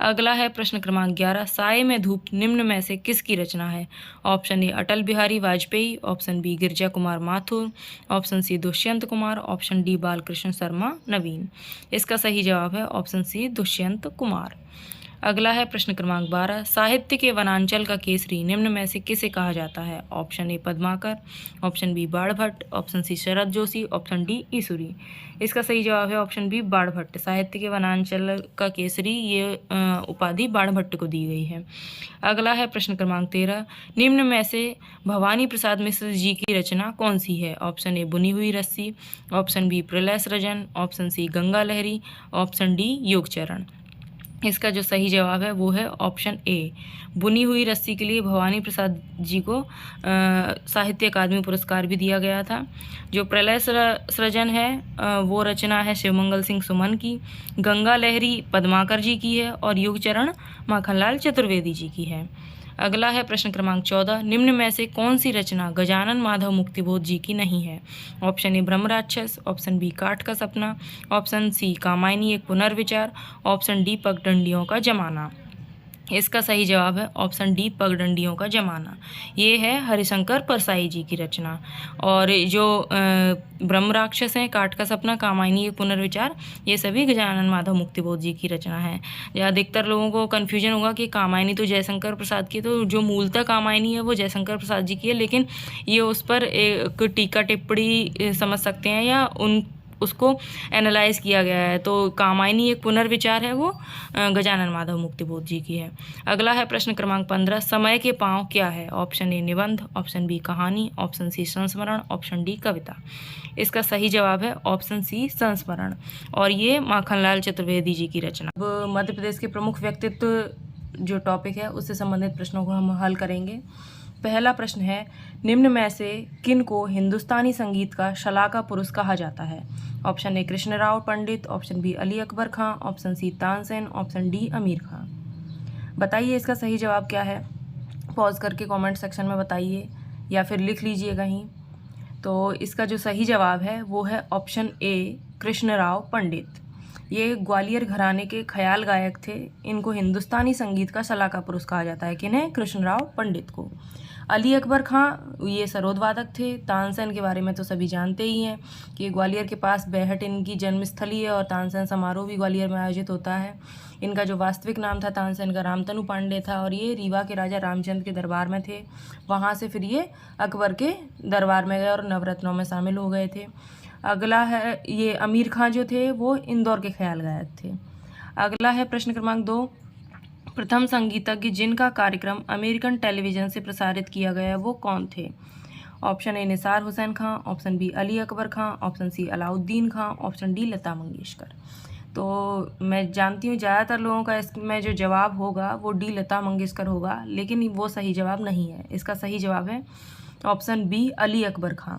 अगला है प्रश्न क्रमांक 11, साये में धूप निम्न में से किसकी रचना है? Option A Atal Bihari Vajpayee, option B Girija Kumar Mathur, option C Dushyant Kumar, option D Balkrishna Sharma Naveen. इसका सही जवाब है ऑप्शन सी दुष्यंत कुमार। अगला है प्रश्न क्रमांक 12, साहित्य के वनांचल का केसरी निम्न में से किसे कहा जाता है? Option A Padmakar, option B Banabhatta, option C Sharad Joshi, option D Isuri. इसका सही जवाब है ऑप्शन बी बाणभट्ट। साहित्य के वनांचल का केसरी ये उपाधि बाणभट्ट को दी गई है। अगला है प्रश्न क्रमांक 13, निम्न में से भवानी प्रसाद मिश्र जी की रचना कौन सी है? ऑप्शन ए बुनी हुई रस्सी, ऑप्शन बी प्रलय सृजन, ऑप्शन सी गंगा लहरी, ऑप्शन डी योगचरण। इसका जो सही जवाब है वो है ऑप्शन ए। बुनी हुई रस्सी के लिए भवानी प्रसाद जी को साहित्य अकादमी पुरस्कार भी दिया गया था। जो प्रलय सृजन है वो रचना है शिवमंगल सिंह सुमन की, गंगा लहरी पद्माकर जी की है और युगचरण माखनलाल चतुर्वेदी जी की है। अगला है प्रश्न क्रमांक 14, निम्न में से कौन सी रचना गजानन माधव मुक्तिबोध जी की नहीं है? ऑप्शन ए ब्रह्मराक्षस, ऑप्शन बी काठ का सपना, ऑप्शन सी कामायनी एक पुनर्विचार, ऑप्शन डी पगडंडियों का जमाना। इसका सही जवाब है ऑप्शन डी पगडंडियों का जमाना। ये है हरिशंकर परसाई जी की रचना। और जो ब्रह्मराक्षस हैं, काठ का सपना, कामायनी एक पुनर्विचार, ये सभी गजानन माधव मुक्तिबोध जी की रचना है। अधिकतर लोगों को कन्फ्यूजन होगा कि कामायनी तो जयशंकर प्रसाद की, तो जो मूलतः कामायनी है वो जयशंकर प्रसाद जी की है, लेकिन ये उस पर एक टीका टिप्पणी समझ सकते हैं या उसको एनालाइज किया गया है। तो कामायनी एक पुनर्विचार है वो गजानन माधव मुक्तिबोध जी की है। अगला है प्रश्न क्रमांक 15, समय के पाँव क्या है? ऑप्शन ए निबंध, ऑप्शन बी कहानी, ऑप्शन सी संस्मरण, ऑप्शन डी कविता। इसका सही जवाब है ऑप्शन सी संस्मरण, और ये माखनलाल चतुर्वेदी जी की रचना। अब मध्य प्रदेश के प्रमुख व्यक्तित्व जो टॉपिक है उससे संबंधित प्रश्नों को हम हल करेंगे। पहला प्रश्न है, निम्न में से किन को हिंदुस्तानी संगीत का शलाका पुरुष कहा जाता है? Option A Krishnarao Pandit, option B Ali Akbar Khan, option C Tansen, option D Amir Khan. बताइए इसका सही जवाब क्या है? पॉज करके कमेंट सेक्शन में बताइए या फिर लिख लीजिए कहीं। तो इसका जो सही जवाब है वो है ऑप्शन ए कृष्णराव पंडित। ये ग्वालियर घराने के ख्याल गायक थे। इनको हिंदुस्तानी संगीत का शलाका पुरुष कहा जाता है। किन्हें? कृष्णराव पंडित को। अली अकबर खां ये सरोद वादक थे। तानसेन के बारे में तो सभी जानते ही हैं कि ग्वालियर के पास बेहट इनकी जन्मस्थली है और तानसेन समारोह भी ग्वालियर में आयोजित होता है। इनका जो वास्तविक नाम था तानसेन का रामतनु पांडे था और ये रीवा के राजा रामचंद्र के दरबार में थे। वहाँ से फिर ये अकबर के दरबार में गए और नवरत्नों में शामिल हो गए थे। अगला है ये अमीर खां जो थे वो इंदौर के ख्याल गायक थे। अगला है प्रश्न क्रमांक 2, प्रथम संगीतज्ञ जिनका कार्यक्रम अमेरिकन टेलीविज़न से प्रसारित किया गया वो कौन थे? Option A Nisar Hussain Khan, option B Ali Akbar Khan, option C Alauddin Khan, option D Lata Mangeshkar. तो मैं जानती हूँ ज़्यादातर लोगों का इसमें जो जवाब होगा वो डी लता मंगेशकर होगा, लेकिन वो सही जवाब नहीं है। इसका सही जवाब है ऑप्शन बी अली अकबर खां।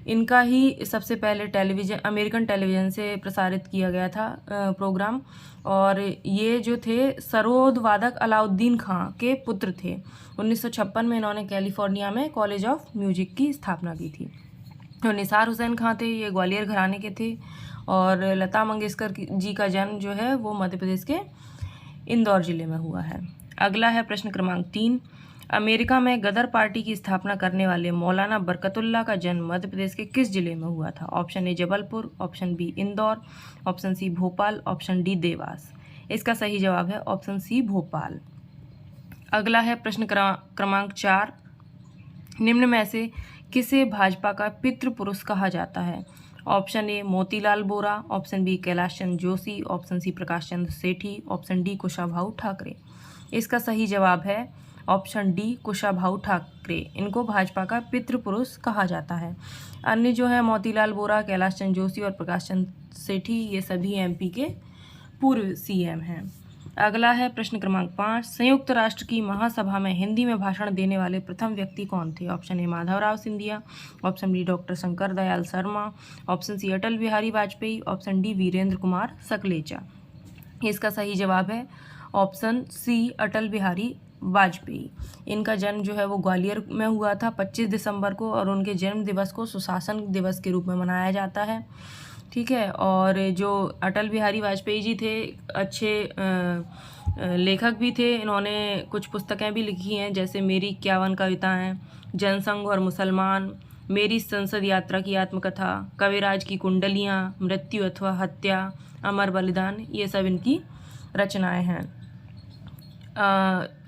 इनका ही सबसे पहले अमेरिकन टेलीविज़न से प्रसारित किया गया था प्रोग्राम, और ये जो थे सरोद वादक अलाउद्दीन खां के पुत्र थे। 1956 में इन्होंने कैलिफोर्निया में कॉलेज ऑफ म्यूजिक की स्थापना की थी। तो निसार हुसैन खां थे, ये ग्वालियर घराने के थे, और लता मंगेशकर जी का जन्म जो है वो मध्य प्रदेश के इंदौर ज़िले में हुआ है। अगला है प्रश्न क्रमांक 3, अमेरिका में गदर पार्टी की स्थापना करने वाले मौलाना बरकतुल्लाह का जन्म मध्य प्रदेश के किस जिले में हुआ था? Option A Jabalpur, option B Indore, option C Bhopal, option D Dewas. इसका सही जवाब है ऑप्शन सी भोपाल। अगला है प्रश्न क्रमांक 4, निम्न में से किसे भाजपा का पितृ पुरुष कहा जाता है? Option A Motilal Vora, option B Kailash Chandra Joshi, option C Prakash Chandra Sethi, option D Kushabhau Thakre. इसका सही जवाब है ऑप्शन डी कुशाभाऊ ठाकरे। इनको भाजपा का पितृ पुरुष कहा जाता है। अन्य जो है मोतीलाल बोरा, कैलाश चंद्र जोशी और प्रकाश चंद्र सेठी, ये सभी एमपी के पूर्व सीएम हैं। अगला है प्रश्न क्रमांक 5, संयुक्त राष्ट्र की महासभा में हिंदी में भाषण देने वाले प्रथम व्यक्ति कौन थे? Option A Madhavrao Scindia, option B doctor Shankar Dayal Sharma, option C Atal Bihari Vajpayee, option D Virendra Kumar Sakhlecha. इसका सही जवाब है ऑप्शन सी अटल बिहारी वाजपेयी। इनका जन्म जो है वो ग्वालियर में हुआ था 25 दिसंबर को, और उनके जन्म दिवस को सुशासन दिवस के रूप में मनाया जाता है। ठीक है। और जो अटल बिहारी वाजपेयी जी थे अच्छे लेखक भी थे। इन्होंने कुछ पुस्तकें भी लिखी हैं, जैसे मेरी 51 कविताएं, जनसंघ और मुसलमान, मेरी संसद यात्रा की आत्मकथा, कविराज की कुंडलियाँ, मृत्यु अथवा हत्या, अमर बलिदान, ये सब इनकी रचनाएं हैं।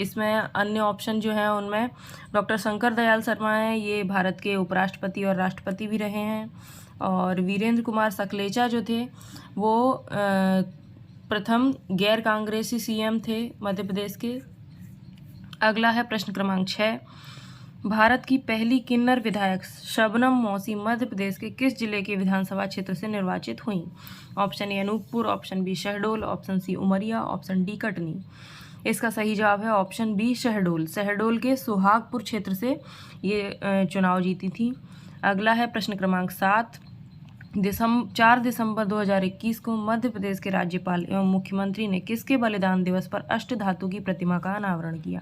इसमें अन्य ऑप्शन जो हैं उनमें डॉक्टर शंकर दयाल शर्मा हैं, ये भारत के उपराष्ट्रपति और राष्ट्रपति भी रहे हैं। और वीरेंद्र कुमार सकलेचा जो थे वो प्रथम गैर कांग्रेसी सीएम थे मध्य प्रदेश के। अगला है प्रश्न क्रमांक 6, भारत की पहली किन्नर विधायक शबनम मौसी मध्य प्रदेश के किस जिले के विधानसभा क्षेत्र से निर्वाचित हुई? Option A Anuppur, option B Shahdol, option C Umaria, option D Katni. इसका सही जवाब है ऑप्शन बी शहडोल। शहडोल के सुहागपुर क्षेत्र से ये चुनाव जीती थी। अगला है प्रश्न क्रमांक 7, 4 दिसंबर 2021 को मध्य प्रदेश के राज्यपाल एवं मुख्यमंत्री ने किसके बलिदान दिवस पर अष्टधातु की प्रतिमा का अनावरण किया?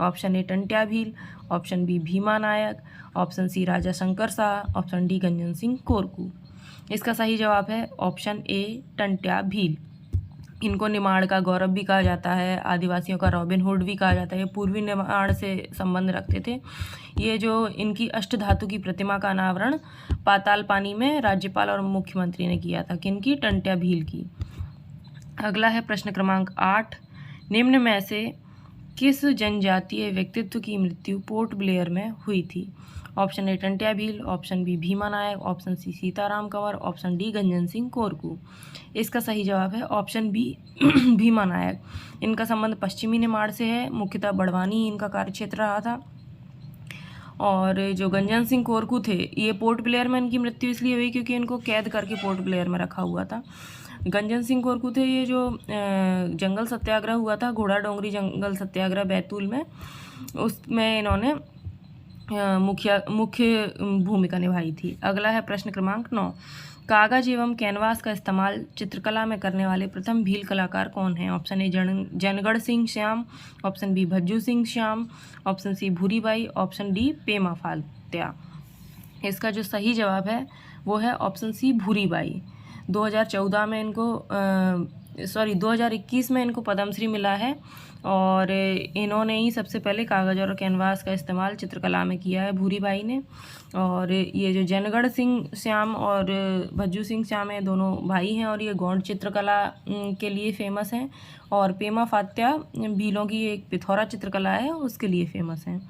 Option A Tantya Bhil, option B Bhima Nayak, option C Raja Shankar Shah, option D Ganjan Singh Korku. इसका सही जवाब है ऑप्शन ए टंट्या भील। इनको निमाड़ का गौरव भी कहा जाता है, आदिवासियों का रॉबिन हुड भी कहा जाता है। ये पूर्वी निमाड़ से संबंध रखते थे। ये जो इनकी अष्टधातु की प्रतिमा का अनावरण पाताल पानी में राज्यपाल और मुख्यमंत्री ने किया था। किनकी? टंट्या भील की। अगला है प्रश्न क्रमांक 8, निम्न में से किस जनजातीय व्यक्तित्व की मृत्यु पोर्ट ब्लेयर में हुई थी? Option A Tantya Bhil, option B Bhima Nayak, option C Sitaram Kanwar, option D Ganjan Singh Korku. इसका सही जवाब है ऑप्शन बी भीमा नायक। इनका संबंध पश्चिमी निमाड़ से है, मुख्यतः बड़वानी इनका कार्यक्षेत्र रहा था। और जो गंजन सिंह कोरकू थे ये पोर्ट ब्लेयर में इनकी मृत्यु इसलिए हुई क्योंकि इनको कैद करके पोर्ट ब्लेयर में रखा हुआ था। गंजन सिंह कोरकू थे ये जो जंगल सत्याग्रह हुआ था, घोड़ा डोंगरी जंगल सत्याग्रह बैतूल में, उसमें इन्होंने मुख्य भूमिका निभाई थी। अगला है प्रश्न क्रमांक 9, कागज एवं कैनवास का इस्तेमाल चित्रकला में करने वाले प्रथम भील कलाकार कौन हैं? Option A Jangarh Singh Shyam, option B Bhajju Singh Shyam, option C Bhuribai, option D Pema Fatya. इसका जो सही जवाब है वो है ऑप्शन सी भूरीबाई। 2014 में इनको 2021 में इनको पद्मश्री मिला है और इन्होंने ही सबसे पहले कागज़ और कैनवास का इस्तेमाल चित्रकला में किया है, भूरीबाई ने। और ये जो जनगढ़ सिंह श्याम और भज्जू सिंह श्याम है दोनों भाई हैं और ये गौंड चित्रकला के लिए फेमस हैं। और पेमा फात्या भीलों की एक पिथौरा चित्रकला है उसके लिए फेमस हैं।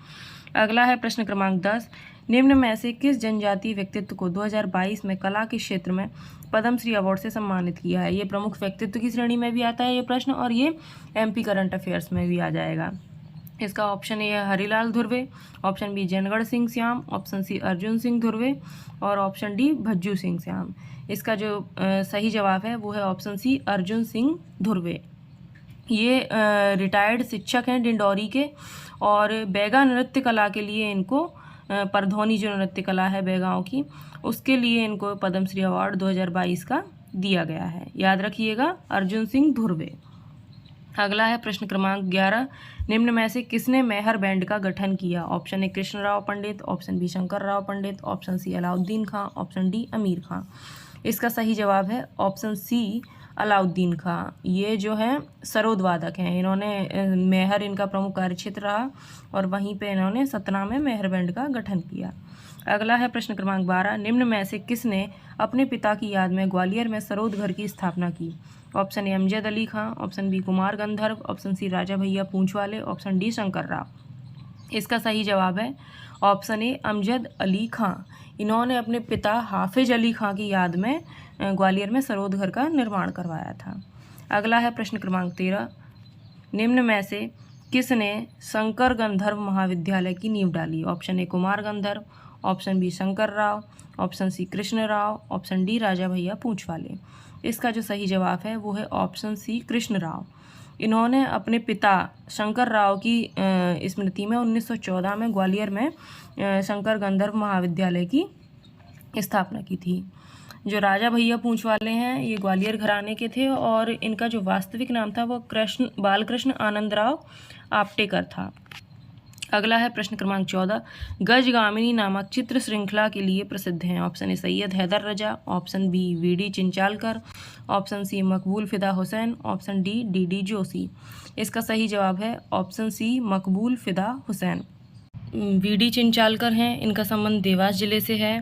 अगला है प्रश्न क्रमांक 10, निम्न में से किस जनजातीय व्यक्तित्व को 2022 में कला के क्षेत्र में पद्मश्री अवार्ड से सम्मानित किया है? ये प्रमुख व्यक्तित्व की श्रेणी में भी आता है ये प्रश्न और ये एमपी करंट अफेयर्स में भी आ जाएगा। इसका ऑप्शन ए है Harilal Dhurve, option B Jangarh Singh Shyam, option C Arjun Singh Dhurve और ऑप्शन डी भज्जू सिंह श्याम। इसका जो सही जवाब है वो है ऑप्शन सी अर्जुन सिंह धुर्वे। ये रिटायर्ड शिक्षक हैं डिंडौरी के और बैगा नृत्य कला के लिए इनको परधोनी जो नृत्य कला है बैगाओं की उसके लिए इनको पद्मश्री अवार्ड 2022 का दिया गया है। याद रखिएगा अर्जुन सिंह धुर्वे। अगला है प्रश्न क्रमांक 11, निम्न में से किसने मेहर बैंड का गठन किया? Option A Krishnarao Pandit, option B Shankar Rao Pandit, option C Alauddin Khan, option D Amir Khan. इसका सही जवाब है ऑप्शन सी अलाउद्दीन खां। ये जो है सरोद वादक हैं, इन्होंने मेहर इनका प्रमुख कार्यक्षेत्र रहा और वहीं पे इन्होंने सतना में मेहर बैंड का गठन किया। अगला है प्रश्न क्रमांक 12, निम्न में से किसने अपने पिता की याद में ग्वालियर में सरोद घर की स्थापना की? Option A Amjad Ali Khan, option B Kumar Gandharva, option C राजा भैया पूंछ वाले, ऑप्शन डी शंकर राव। इसका सही जवाब है ऑप्शन ए अमजद अली खां। इन्होंने अपने पिता हाफिज अली खां की याद में ग्वालियर में सरोद घर का निर्माण करवाया था। अगला है प्रश्न क्रमांक 13, निम्न में से किसने शंकर गंधर्व महाविद्यालय की नींव डाली? Option A Kumar Gandharva, option B Shankar Rao, option C Krishna Rao, option D Raja Bhaiya Poonch वाले। इसका जो सही जवाब है वो है ऑप्शन सी कृष्ण राव। इन्होंने अपने पिता शंकर राव की स्मृति में 1914 में ग्वालियर में शंकर गंधर्व महाविद्यालय की स्थापना की थी। जो राजा भैया पूंछ वाले हैं ये ग्वालियर घराने के थे और इनका जो वास्तविक नाम था वो बालकृष्ण आनंदराव आपटेकर था। अगला है प्रश्न क्रमांक 14, गजगामिनी नामक चित्र श्रृंखला के लिए प्रसिद्ध हैं? Option A Syed Haider Raza, option B V D Chinchalkar, option C Maqbool Fida Hussain, option D D Joshi. इसका सही जवाब है option C Maqbool Fida Hussain. VD चिंचालकर हैं, इनका संबंध देवास जिले से है।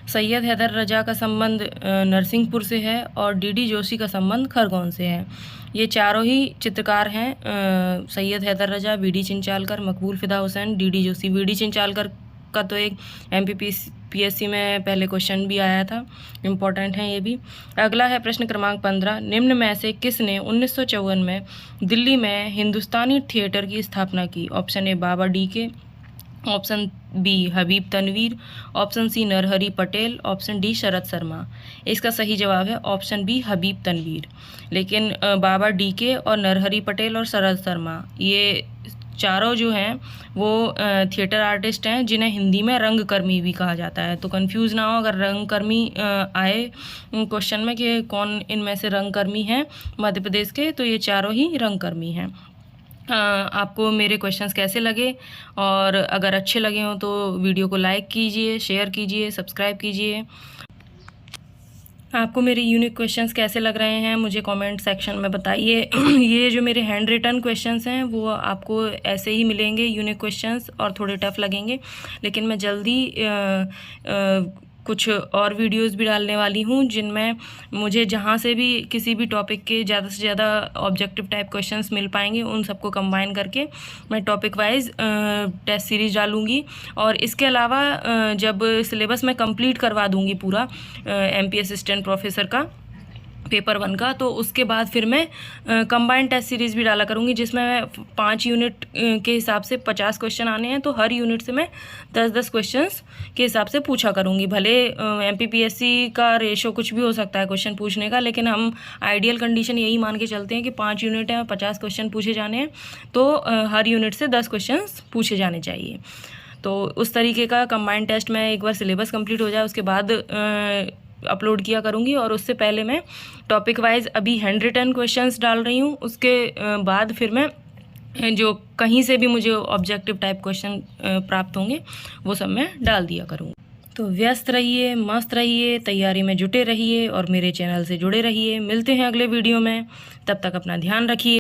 सैयद हैदर रजा का संबंध नरसिंहपुर से है और डीडी जोशी का संबंध खरगोन से है। ये चारों ही चित्रकार हैं, सैयद हैदर रजा, बीडी चिंचालकर, मकबूल फिदा हुसैन, डीडी जोशी। बीडी चिंचालकर का तो एक MPPSC में पहले क्वेश्चन भी आया था, इम्पोर्टेंट है ये भी। अगला है प्रश्न क्रमांक 15, निम्न में से किसने 1954 में दिल्ली में हिंदुस्तानी थिएटर की स्थापना की? Option A Baba D K, option B Habib Tanvir, option C Narhari Patel, option D Sharad Sharma. इसका सही जवाब है ऑप्शन बी हबीब तनवीर। लेकिन बाबा डीके और नरहरि पटेल और शरद शर्मा ये चारों जो हैं वो थिएटर आर्टिस्ट हैं जिन्हें हिंदी में रंगकर्मी भी कहा जाता है। तो कंफ्यूज ना हो अगर रंगकर्मी आए क्वेश्चन में कि कौन इनमें से रंगकर्मी हैं मध्य प्रदेश के, तो ये चारों ही रंगकर्मी हैं। आपको मेरे क्वेश्चंस कैसे लगे, और अगर अच्छे लगे हों तो वीडियो को लाइक कीजिए, शेयर कीजिए, सब्सक्राइब कीजिए। आपको मेरे यूनिक क्वेश्चंस कैसे लग रहे हैं मुझे कमेंट सेक्शन में बताइए। ये जो मेरे हैंड रिटन क्वेश्चंस हैं वो आपको ऐसे ही मिलेंगे, यूनिक क्वेश्चंस, और थोड़े टफ लगेंगे। लेकिन मैं जल्दी कुछ और वीडियोस भी डालने वाली हूँ जिनमें मुझे जहाँ से भी किसी भी टॉपिक के ज़्यादा से ज़्यादा ऑब्जेक्टिव टाइप क्वेश्चंस मिल पाएंगे उन सबको कंबाइन करके मैं टॉपिक वाइज टेस्ट सीरीज डालूँगी। और इसके अलावा जब सिलेबस मैं कंप्लीट करवा दूँगी पूरा MP असिस्टेंट प्रोफेसर का पेपर 1 का, तो उसके बाद फिर मैं कंबाइंड टेस्ट सीरीज़ भी डाला करूँगी जिसमें 5 यूनिट के हिसाब से 50 क्वेश्चन आने हैं। तो हर यूनिट से मैं 10-10 क्वेश्चंस के हिसाब से पूछा करूँगी। भले MPPSC का रेशो कुछ भी हो सकता है क्वेश्चन पूछने का, लेकिन हम आइडियल कंडीशन यही मान के चलते हैं कि 5 यूनिट हैं, 50 क्वेश्चन पूछे जाने हैं, तो हर यूनिट से 10 क्वेश्चन पूछे जाने चाहिए। तो उस तरीके का कंबाइंड टेस्ट मैं एक बार सिलेबस कंप्लीट हो जाए उसके बाद अपलोड किया करूँगी। और उससे पहले मैं टॉपिक वाइज अभी हैंड रिटन क्वेश्चंस डाल रही हूँ, उसके बाद फिर मैं जो कहीं से भी मुझे ऑब्जेक्टिव टाइप क्वेश्चन प्राप्त होंगे वो सब मैं डाल दिया करूँगी। तो व्यस्त रहिए, मस्त रहिए, तैयारी में जुटे रहिए और मेरे चैनल से जुड़े रहिए। मिलते हैं अगले वीडियो में, तब तक अपना ध्यान रखिए।